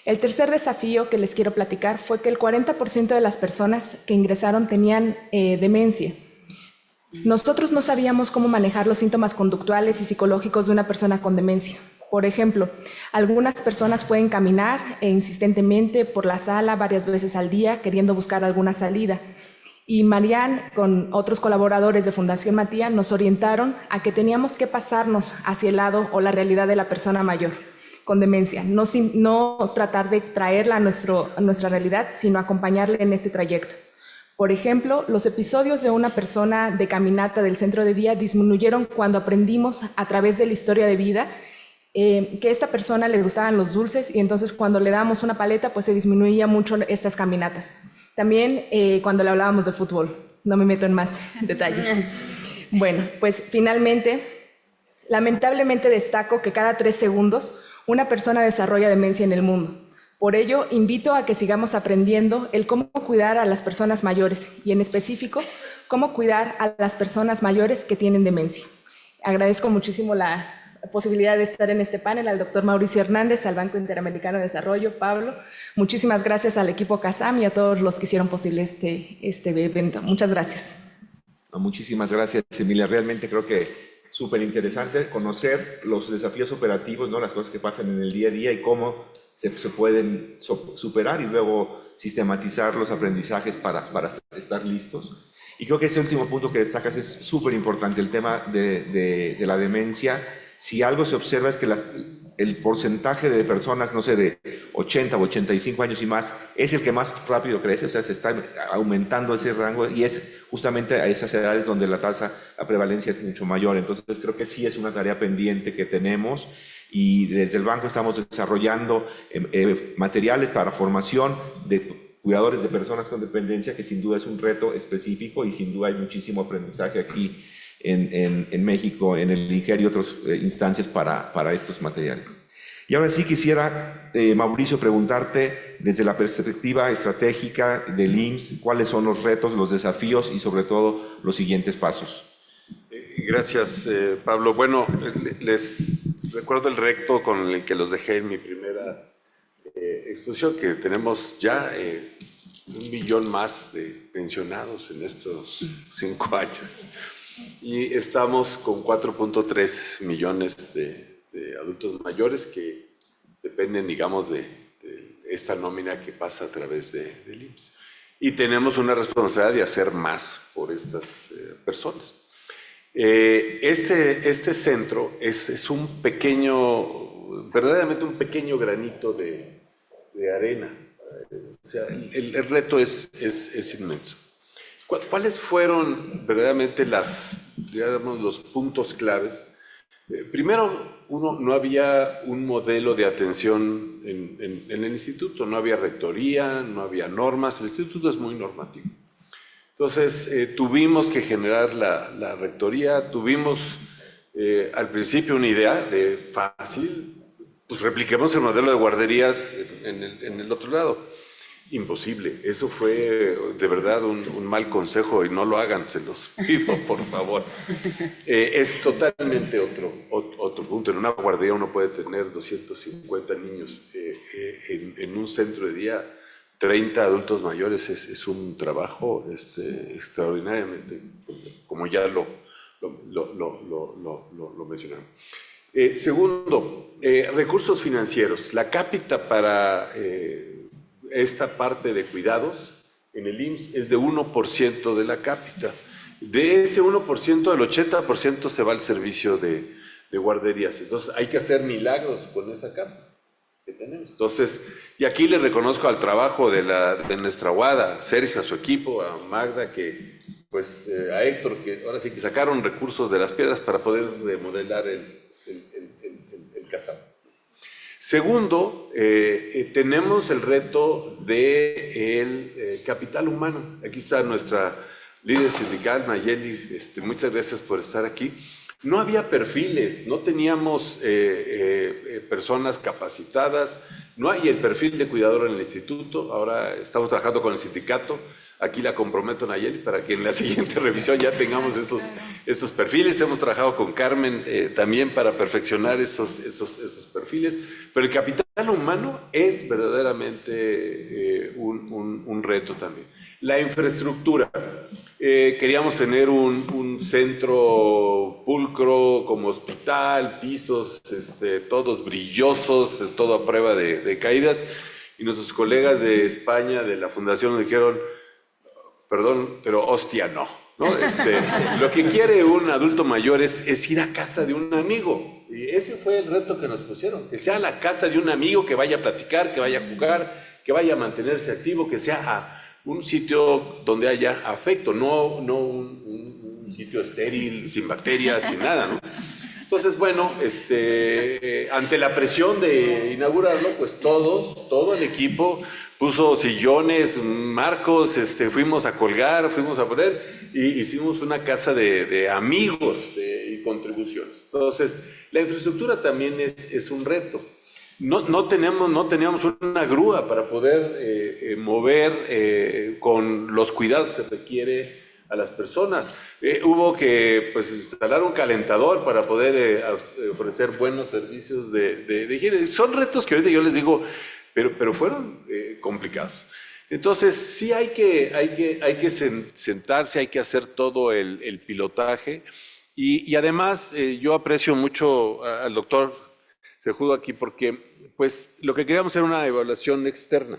Speaker 4: El tercer desafío que les quiero platicar fue que el 40% de las personas que ingresaron tenían demencia. Nosotros no sabíamos cómo manejar los síntomas conductuales y psicológicos de una persona con demencia. Por ejemplo, algunas personas pueden caminar insistentemente por la sala varias veces al día queriendo buscar alguna salida. Y Marianne, con otros colaboradores de Fundación Matías, nos orientaron a que teníamos que pasarnos hacia el lado o la realidad de la persona mayor con demencia, no tratar de traerla a nuestra realidad, sino acompañarle en este trayecto. Por ejemplo, los episodios de una persona de caminata del centro de día disminuyeron cuando aprendimos a través de la historia de vida que a esta persona le gustaban los dulces y entonces cuando le dábamos una paleta pues se disminuía mucho estas caminatas. También cuando le hablábamos de fútbol, no me meto en más detalles. Bueno, pues finalmente, lamentablemente destaco que cada 3 segundos una persona desarrolla demencia en el mundo. Por ello, invito a que sigamos aprendiendo el cómo cuidar a las personas mayores y en específico, cómo cuidar a las personas mayores que tienen demencia. Agradezco muchísimo la posibilidad de estar en este panel, al doctor Mauricio Hernández, al Banco Interamericano de Desarrollo, Pablo. Muchísimas gracias al equipo CASAM y a todos los que hicieron posible este evento. Muchas gracias.
Speaker 1: Muchísimas gracias, Emilia. Realmente creo que súper interesante conocer los desafíos operativos, ¿no? Las cosas que pasan en el día a día y cómo se pueden superar y luego sistematizar los aprendizajes para estar listos. Y creo que ese último punto que destacas es súper importante, el tema de la demencia. Si algo se observa es que el porcentaje de personas, no sé, de 80 o 85 años y más, es el que más rápido crece, o sea, se está aumentando ese rango y es justamente a esas edades donde la prevalencia es mucho mayor. Entonces creo que sí es una tarea pendiente que tenemos y desde el banco estamos desarrollando materiales para formación de cuidadores de personas con dependencia, que sin duda es un reto específico y sin duda hay muchísimo aprendizaje aquí en México, en el INGER y otras instancias para estos materiales. Y ahora sí quisiera, Mauricio, preguntarte desde la perspectiva estratégica del IMSS, ¿cuáles son los retos, los desafíos y sobre todo los siguientes pasos?
Speaker 3: Gracias, Pablo. Bueno, les recuerdo el reto con el que los dejé en mi primera exposición, que tenemos ya 1 millón más de pensionados en estos 5 años. Y estamos con 4.3 millones de adultos mayores que dependen, digamos, de esta nómina que pasa a través del IMSS. Y tenemos una responsabilidad de hacer más por estas personas. Este centro es un pequeño, verdaderamente un pequeño granito de arena. O sea, el reto es inmenso. ¿Cuáles fueron verdaderamente los puntos claves? Primero, no había un modelo de atención en el instituto, no había rectoría, no había normas, el instituto es muy normativo. Entonces, tuvimos que generar la rectoría, tuvimos al principio una idea de fácil, pues repliquemos el modelo de guarderías en el otro lado. Imposible, eso fue de verdad un mal consejo y no lo hagan, se los pido por favor. Es totalmente otro punto. En una guardería uno puede tener 250 niños, en un centro de día 30 adultos mayores es un trabajo extraordinariamente, como ya lo mencionamos. Segundo, recursos financieros. La cápita para esta parte de cuidados en el IMSS es de 1% de la cápita. De ese 1%, el 80% se va al servicio de guarderías. Entonces hay que hacer milagros con esa cama que tenemos. Entonces, y aquí le reconozco al trabajo de nuestra UADA, a Sergio, a su equipo, a Magda, pues a Héctor, que ahora sí que sacaron recursos de las piedras para poder remodelar el CASAM. Segundo, tenemos el reto del capital humano. Aquí está nuestra líder sindical, Nayeli, muchas gracias por estar aquí. No había perfiles, no teníamos personas capacitadas, no hay el perfil de cuidador en el instituto, ahora estamos trabajando con el sindicato, aquí la comprometo Nayeli para que en la siguiente revisión ya tengamos esos perfiles. Hemos trabajado con Carmen también para perfeccionar esos perfiles, pero el capital humano es verdaderamente un reto también. La infraestructura, queríamos tener un centro pulcro como hospital, pisos todos brillosos, todo a prueba de caídas, y nuestros colegas de España, de la fundación, nos dijeron: perdón, pero hostia no, ¿no? Lo que quiere un adulto mayor es ir a casa de un amigo. Y ese fue el reto que nos pusieron, que sea la casa de un amigo, que vaya a platicar, que vaya a jugar, que vaya a mantenerse activo, que sea un sitio donde haya afecto, no un sitio estéril, sin bacterias, sin nada, ¿no? Entonces, bueno, ante la presión de inaugurarlo, pues todo el equipo puso sillones, marcos, fuimos a colgar, fuimos a poner, y hicimos una casa de amigos y contribuciones. Entonces, la infraestructura también es un reto. No teníamos una grúa para poder mover con los cuidados que se requiere a las personas. Hubo que pues, instalar un calentador para poder ofrecer buenos servicios de higiene. Son retos que ahorita yo les digo, pero fueron complicados. Entonces, sí hay que sentarse, hay que hacer todo el pilotaje. Y además, yo aprecio mucho al doctor Cejudo aquí porque pues, lo que queríamos era una evaluación externa.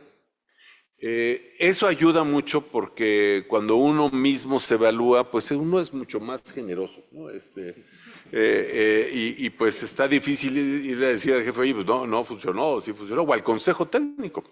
Speaker 3: Eso ayuda mucho porque cuando uno mismo se evalúa, pues uno es mucho más generoso, ¿no? Y pues está difícil ir a decir al jefe: oye, pues no funcionó, sí funcionó, o al consejo técnico.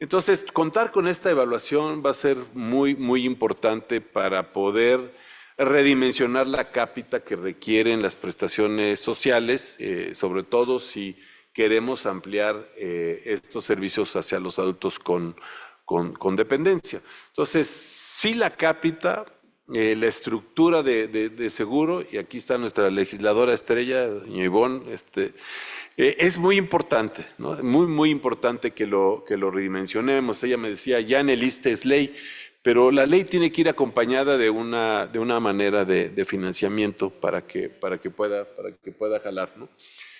Speaker 3: Entonces, contar con esta evaluación va a ser muy, muy importante para poder redimensionar la cápita que requieren las prestaciones sociales, sobre todo si queremos ampliar estos servicios hacia los adultos con dependencia. Entonces, sí la cápita, la estructura de seguro, y aquí está nuestra legisladora estrella, doña Ivonne, es muy importante, ¿no? Muy, muy importante que lo redimensionemos. Ella me decía, ya en el ISSSTE es ley, pero la ley tiene que ir acompañada de una manera de financiamiento para que pueda jalar, ¿no?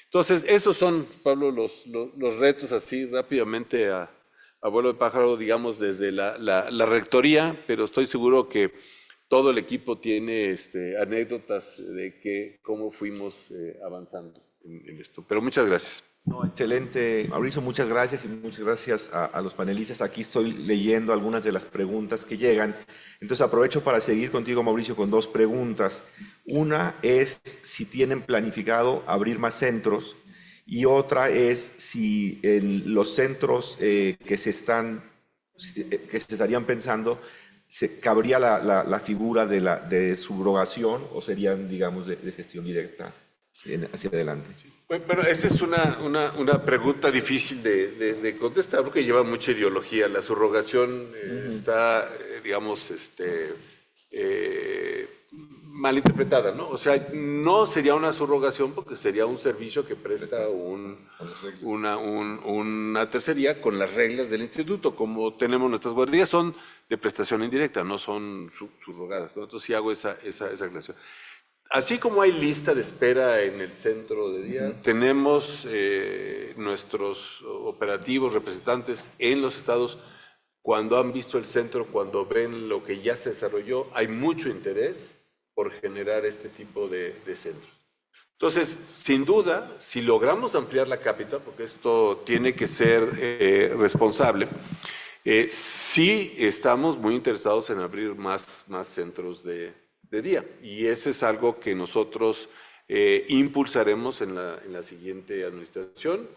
Speaker 3: Entonces, esos son, Pablo, los retos así rápidamente a vuelo de pájaro, digamos, desde la rectoría, pero estoy seguro que todo el equipo tiene anécdotas de cómo fuimos avanzando en esto. Pero muchas gracias.
Speaker 1: No, excelente, Mauricio, muchas gracias y muchas gracias a los panelistas. Aquí estoy leyendo algunas de las preguntas que llegan. Entonces aprovecho para seguir contigo, Mauricio, con dos preguntas. Una es si tienen planificado abrir más centros, y otra es si en los centros que se estarían pensando, ¿cabría la figura de subrogación o serían, digamos, de gestión directa hacia adelante?
Speaker 3: Bueno, esa es una pregunta difícil de contestar porque lleva mucha ideología. La subrogación está, digamos, mal interpretada, ¿no? O sea, no sería una subrogación porque sería un servicio que presta una tercería con las reglas del instituto. Como tenemos nuestras guarderías, son de prestación indirecta, no son subrogadas, ¿no? Entonces sí hago esa aclaración. Así como hay lista de espera en el centro de día, tenemos nuestros operativos, representantes en los estados, cuando han visto el centro, cuando ven lo que ya se desarrolló, hay mucho interés por generar este tipo de centros. Entonces, sin duda, si logramos ampliar la cápita, porque esto tiene que ser responsable, sí estamos muy interesados en abrir más centros de de día. Y ese es algo que nosotros impulsaremos en la siguiente administración.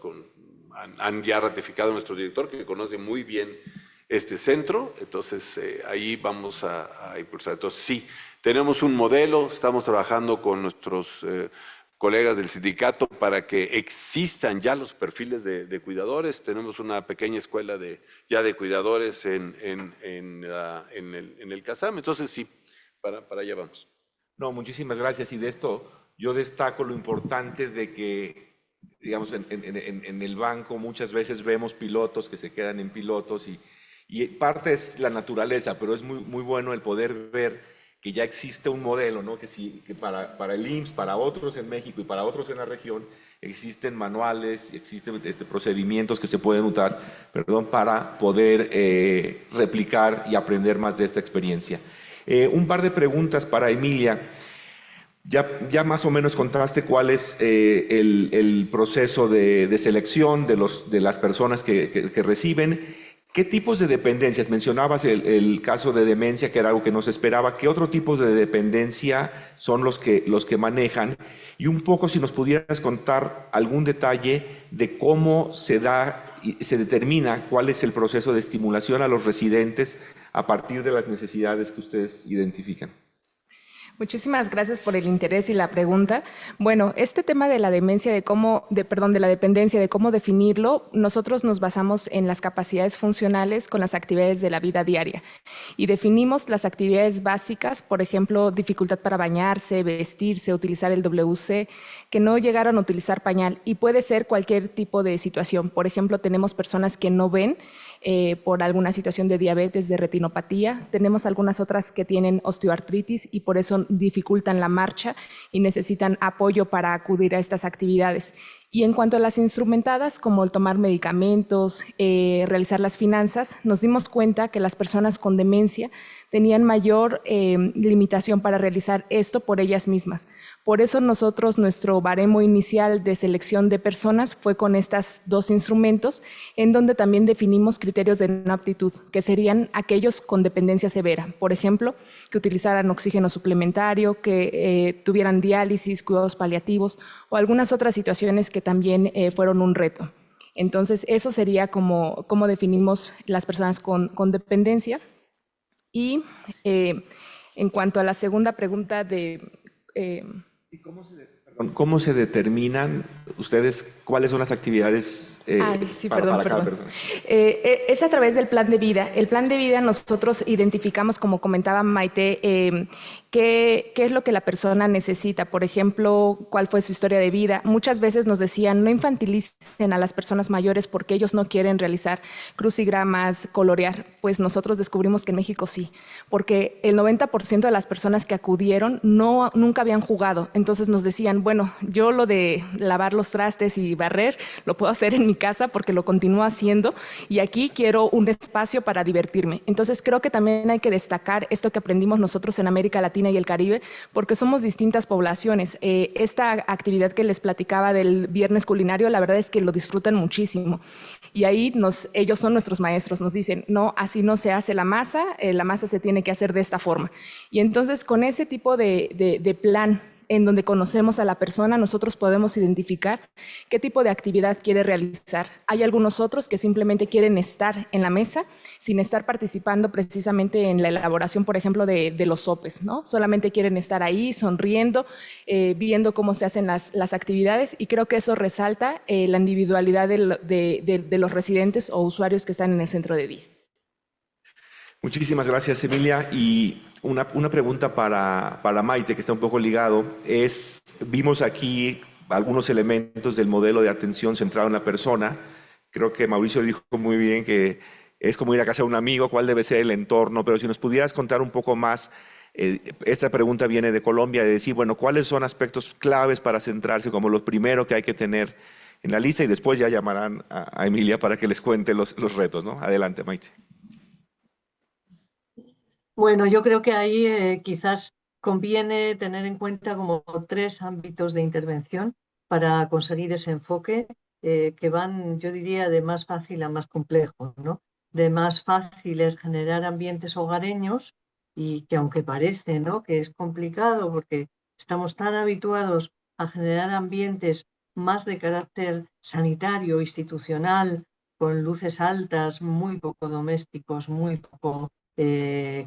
Speaker 3: Han ya ratificado a nuestro director, que conoce muy bien este centro, entonces ahí vamos a impulsar. Entonces sí, tenemos un modelo, estamos trabajando con nuestros colegas del sindicato para que existan ya los perfiles de cuidadores. Tenemos una pequeña escuela ya de cuidadores en el CASAM, entonces sí, para allá vamos.
Speaker 1: No, muchísimas gracias. Y de esto yo destaco lo importante de que, digamos, en el banco muchas veces vemos pilotos que se quedan en pilotos y parte es la naturaleza, pero es muy bueno el poder ver que ya existe un modelo, ¿no? Que para el IMSS, para otros en México y para otros en la región, existen manuales, existen procedimientos que se pueden usar, para poder replicar y aprender más de esta experiencia. Un par de preguntas para Emilia. Ya más o menos contaste cuál es el proceso de selección de las personas que reciben. ¿Qué tipos de dependencias? Mencionabas el caso de demencia, que era algo que no se esperaba. ¿Qué otros tipos de dependencia son los que manejan? Y un poco si nos pudieras contar algún detalle de cómo se determina cuál es el proceso de estimulación a los residentes a partir de las necesidades que ustedes identifican.
Speaker 4: Muchísimas gracias por el interés y la pregunta. Bueno, este tema de la demencia, de la dependencia, de cómo definirlo, nosotros nos basamos en las capacidades funcionales con las actividades de la vida diaria y definimos las actividades básicas, por ejemplo, dificultad para bañarse, vestirse, utilizar el WC, que no llegaron a utilizar pañal, y puede ser cualquier tipo de situación. Por ejemplo, tenemos personas que no ven por alguna situación de diabetes, de retinopatía. Tenemos algunas otras que tienen osteoartritis y por eso dificultan la marcha y necesitan apoyo para acudir a estas actividades. Y en cuanto a las instrumentadas, como el tomar medicamentos, realizar las finanzas, nos dimos cuenta que las personas con demencia tenían mayor limitación para realizar esto por ellas mismas. Por eso nuestro baremo inicial de selección de personas fue con estos dos instrumentos, en donde también definimos criterios de no aptitud, que serían aquellos con dependencia severa. Por ejemplo, que utilizaran oxígeno suplementario, que tuvieran diálisis, cuidados paliativos o algunas otras situaciones que también fueron un reto. Entonces, eso sería como definimos las personas con dependencia. Y en cuanto a la segunda pregunta de...
Speaker 1: ¿Cómo se determinan ustedes cuáles son las actividades para cada persona?
Speaker 4: Es a través del plan de vida. El plan de vida nosotros identificamos, como comentaba Maite, qué es lo que la persona necesita. Por ejemplo, cuál fue su historia de vida. Muchas veces nos decían, no infantilicen a las personas mayores porque ellos no quieren realizar crucigramas, colorear. Pues nosotros descubrimos que en México sí, porque el 90% de las personas que acudieron nunca habían jugado. Entonces nos decían, bueno, yo lo de lavar los trastes y barrer lo puedo hacer en mi casa porque lo continúo haciendo y aquí quiero un espacio para divertirme. Entonces creo que también hay que destacar esto que aprendimos nosotros en América Latina y el Caribe, porque somos distintas poblaciones. Esta actividad que les platicaba del viernes culinario, la verdad es que lo disfrutan muchísimo. Y ahí ellos son nuestros maestros, nos dicen, no, así no se hace la masa se tiene que hacer de esta forma. Y entonces con ese tipo de plan en donde conocemos a la persona, nosotros podemos identificar qué tipo de actividad quiere realizar. Hay algunos otros que simplemente quieren estar en la mesa sin estar participando precisamente en la elaboración, por ejemplo, de los sopes, ¿no? Solamente quieren estar ahí sonriendo, viendo cómo se hacen las actividades, y creo que eso resalta la individualidad de los residentes o usuarios que están en el centro de día.
Speaker 1: Muchísimas gracias, Emilia. Y una pregunta para Maite, que está un poco ligado, vimos aquí algunos elementos del modelo de atención centrado en la persona. Creo que Mauricio dijo muy bien que es como ir a casa de un amigo, cuál debe ser el entorno, pero si nos pudieras contar un poco más, esta pregunta viene de Colombia, de decir, bueno, ¿cuáles son aspectos claves para centrarse como los primeros que hay que tener en la lista? Y después ya llamarán a Emilia para que les cuente los retos, ¿no? Adelante, Maite.
Speaker 2: Bueno, yo creo que ahí quizás conviene tener en cuenta como 3 ámbitos de intervención para conseguir ese enfoque que van, yo diría, de más fácil a más complejo, ¿no? De más fácil es generar ambientes hogareños y que aunque parece, ¿no?, que es complicado porque estamos tan habituados a generar ambientes más de carácter sanitario, institucional, con luces altas, muy poco domésticos, muy poco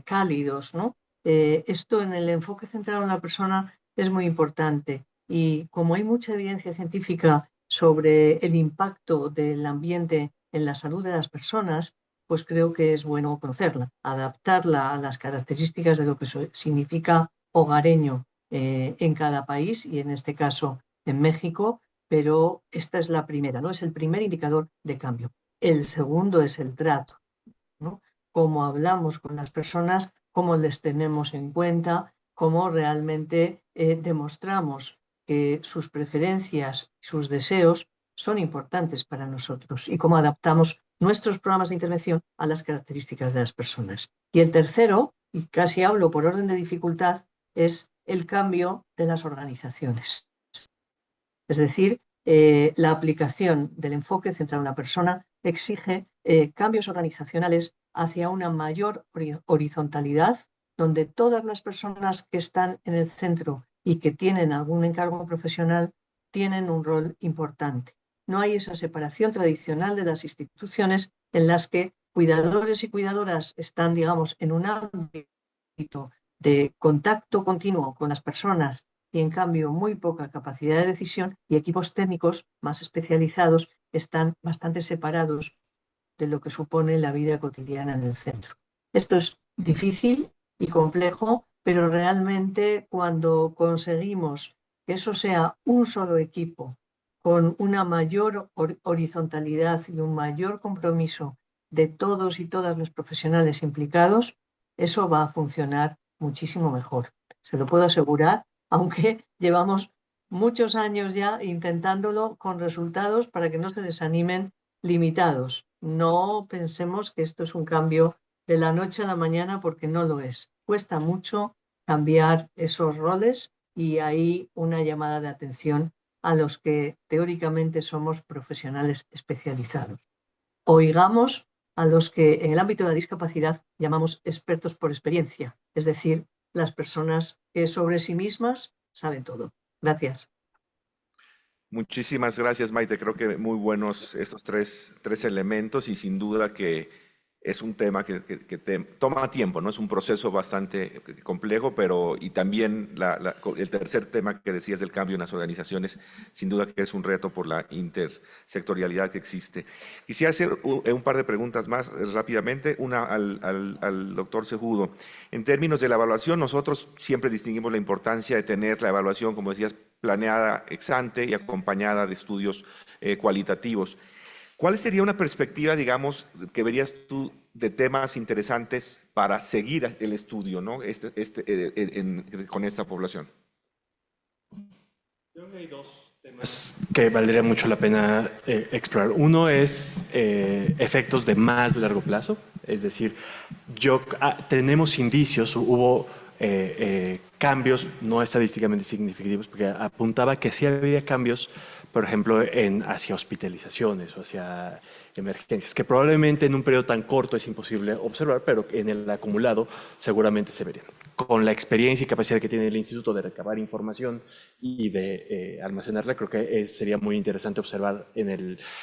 Speaker 2: cálidos, ¿no? Esto en el enfoque centrado en la persona es muy importante y como hay mucha evidencia científica sobre el impacto del ambiente en la salud de las personas, pues creo que es bueno conocerla, adaptarla a las características de lo que significa hogareño en cada país y en este caso en México, pero esta es la primera, ¿no? Es el primer indicador de cambio. El segundo es el trato, ¿no? Cómo hablamos con las personas, cómo les tenemos en cuenta, cómo realmente demostramos que sus preferencias, sus deseos son importantes para nosotros y cómo adaptamos nuestros programas de intervención a las características de las personas. Y el tercero, y casi hablo por orden de dificultad, es el cambio de las organizaciones. Es decir, la aplicación del enfoque centrado en la persona exige cambios organizacionales hacia una mayor horizontalidad, donde todas las personas que están en el centro y que tienen algún encargo profesional tienen un rol importante. No hay esa separación tradicional de las instituciones en las que cuidadores y cuidadoras están, digamos, en un ámbito de contacto continuo con las personas y en cambio muy poca capacidad de decisión, y equipos técnicos más especializados están bastante separados de lo que supone la vida cotidiana en el centro. Esto es difícil y complejo, pero realmente cuando conseguimos que eso sea un solo equipo con una mayor horizontalidad y un mayor compromiso de todos y todas los profesionales implicados, eso va a funcionar muchísimo mejor. Se lo puedo asegurar, aunque llevamos muchos años ya intentándolo con resultados para que no se desanimen limitados. No pensemos que esto es un cambio de la noche a la mañana porque no lo es. Cuesta mucho cambiar esos roles y hay una llamada de atención a los que teóricamente somos profesionales especializados. Oigamos a los que en el ámbito de la discapacidad llamamos expertos por experiencia, es decir, las personas que sobre sí mismas saben todo. Gracias.
Speaker 1: Muchísimas gracias, Maite. Creo que muy buenos estos tres elementos y sin duda que es un tema que toma tiempo, ¿no? Es un proceso bastante complejo, pero y también el tercer tema que decías del cambio en las organizaciones, sin duda que es un reto por la intersectorialidad que existe. Quisiera hacer un par de preguntas más rápidamente, una al doctor Cejudo. En términos de la evaluación, nosotros siempre distinguimos la importancia de tener la evaluación, como decías, planeada ex ante y acompañada de estudios cualitativos. ¿Cuál sería una perspectiva, digamos, que verías tú de temas interesantes para seguir el estudio, ¿no? Con esta población?
Speaker 8: Creo que hay dos temas que valdría mucho la pena explorar. Uno es efectos de más largo plazo, es decir, tenemos indicios, hubo cambios no estadísticamente significativos, porque apuntaba que sí había cambios, por ejemplo, hacia hospitalizaciones o hacia emergencias, que probablemente en un periodo tan corto es imposible observar, pero en el acumulado seguramente se verían. Con la experiencia y capacidad que tiene el instituto de recabar información y de almacenarla, creo que sería muy interesante observar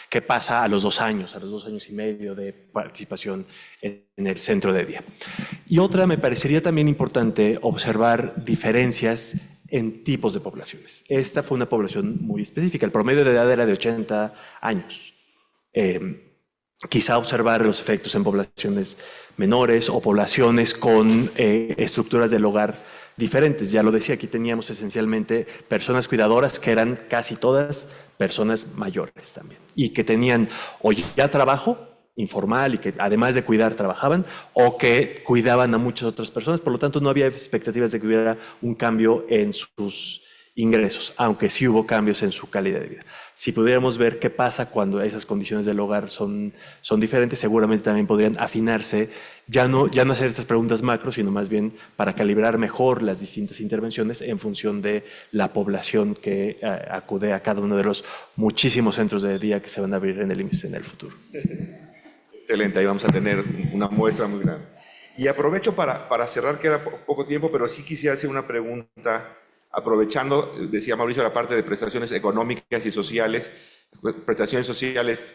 Speaker 8: qué pasa a los 2 años, a los 2 años y medio de participación en el centro de día. Y otra, me parecería también importante observar diferencias en tipos de poblaciones. Esta fue una población muy específica. El promedio de edad era de 80 años. Quizá observar los efectos en poblaciones menores o poblaciones con estructuras del hogar diferentes. Ya lo decía, aquí teníamos esencialmente personas cuidadoras que eran casi todas personas mayores también y que tenían o ya trabajo informal y que además de cuidar trabajaban o que cuidaban a muchas otras personas, por lo tanto no había expectativas de que hubiera un cambio en sus ingresos, aunque sí hubo cambios en su calidad de vida. Si pudiéramos ver qué pasa cuando esas condiciones del hogar son diferentes, seguramente también podrían afinarse, ya no hacer estas preguntas macro, sino más bien para calibrar mejor las distintas intervenciones en función de la población que acude a cada uno de los muchísimos centros de día que se van a abrir en el IMSS en el futuro.
Speaker 1: Excelente, ahí vamos a tener una muestra muy grande. Y aprovecho para cerrar, queda poco tiempo, pero sí quisiera hacer una pregunta, aprovechando, decía Mauricio, la parte de prestaciones económicas y sociales. Prestaciones sociales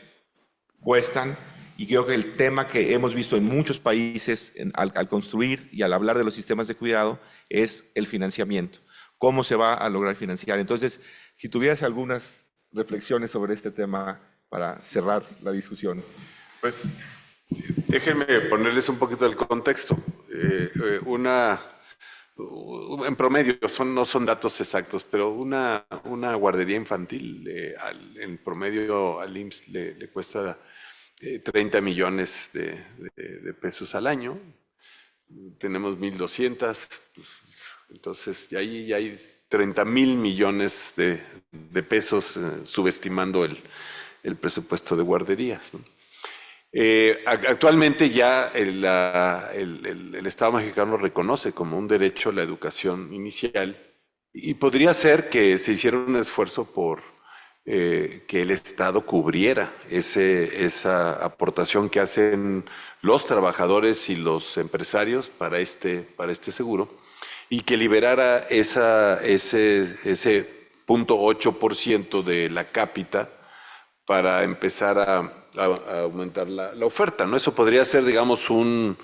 Speaker 1: cuestan, y creo que el tema que hemos visto en muchos países al construir y al hablar de los sistemas de cuidado es el financiamiento. ¿Cómo se va a lograr financiar? Entonces, si tuvieras algunas reflexiones sobre este tema para cerrar la discusión.
Speaker 3: Pues déjenme ponerles un poquito el contexto. En promedio, no son datos exactos, pero una guardería infantil, en promedio al IMSS le cuesta 30 millones de pesos al año. Tenemos 1,200, pues, entonces ya hay 30,000 millones de pesos, subestimando el presupuesto de guarderías, ¿no? Actualmente ya el Estado mexicano reconoce como un derecho la educación inicial, y podría ser que se hiciera un esfuerzo por que el Estado cubriera esa aportación que hacen los trabajadores y los empresarios para este seguro, y que liberara ese 0.8% de la cápita para empezar a aumentar la oferta, ¿no? Eso podría ser, digamos, un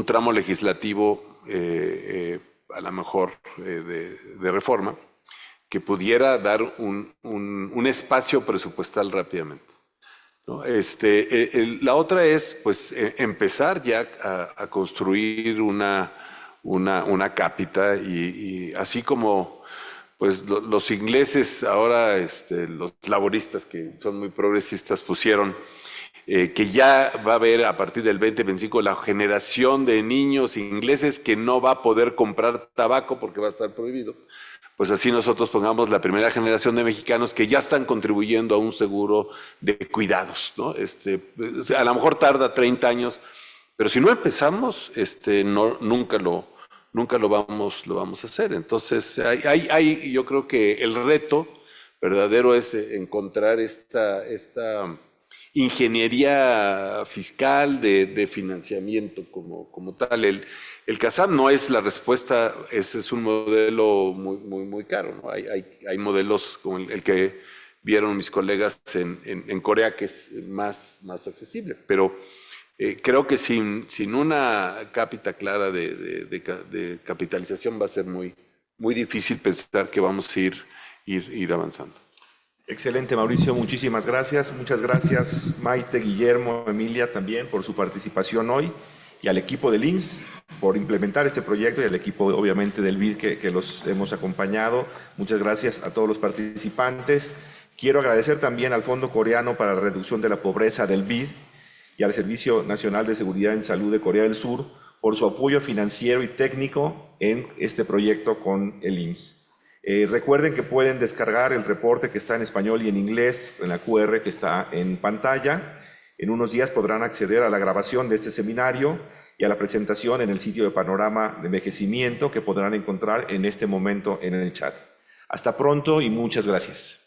Speaker 3: tramo legislativo, a lo mejor de reforma, que pudiera dar un espacio presupuestal rápidamente, ¿no? La otra es, pues, empezar ya a construir una cápita, y así como pues los ingleses ahora, los laboristas, que son muy progresistas, pusieron que ya va a haber a partir del 2025 la generación de niños ingleses que no va a poder comprar tabaco porque va a estar prohibido. Pues así nosotros pongamos la primera generación de mexicanos que ya están contribuyendo a un seguro de cuidados, ¿no? A lo mejor tarda 30 años, pero si no empezamos, nunca lo vamos a hacer. Entonces, yo creo que el reto verdadero es encontrar esta ingeniería fiscal de financiamiento como tal. El CASAM no es la respuesta, ese es un modelo muy caro, ¿no? Hay modelos como el que vieron mis colegas en Corea, que es más accesible, pero creo que sin una cápita clara de capitalización va a ser muy difícil pensar que vamos a ir avanzando.
Speaker 1: Excelente, Mauricio, muchísimas gracias. Muchas gracias, Maite, Guillermo, Emilia, también por su participación hoy, y al equipo del IMSS por implementar este proyecto, y al equipo, obviamente, del BID que los hemos acompañado. Muchas gracias a todos los participantes. Quiero agradecer también al Fondo Coreano para la Reducción de la Pobreza del BID y al Servicio Nacional de Seguridad en Salud de Corea del Sur por su apoyo financiero y técnico en este proyecto con el IMSS. Recuerden que pueden descargar el reporte, que está en español y en inglés, en la QR que está en pantalla. En unos días podrán acceder a la grabación de este seminario y a la presentación en el sitio de Panorama de Envejecimiento, que podrán encontrar en este momento en el chat. Hasta pronto y muchas gracias.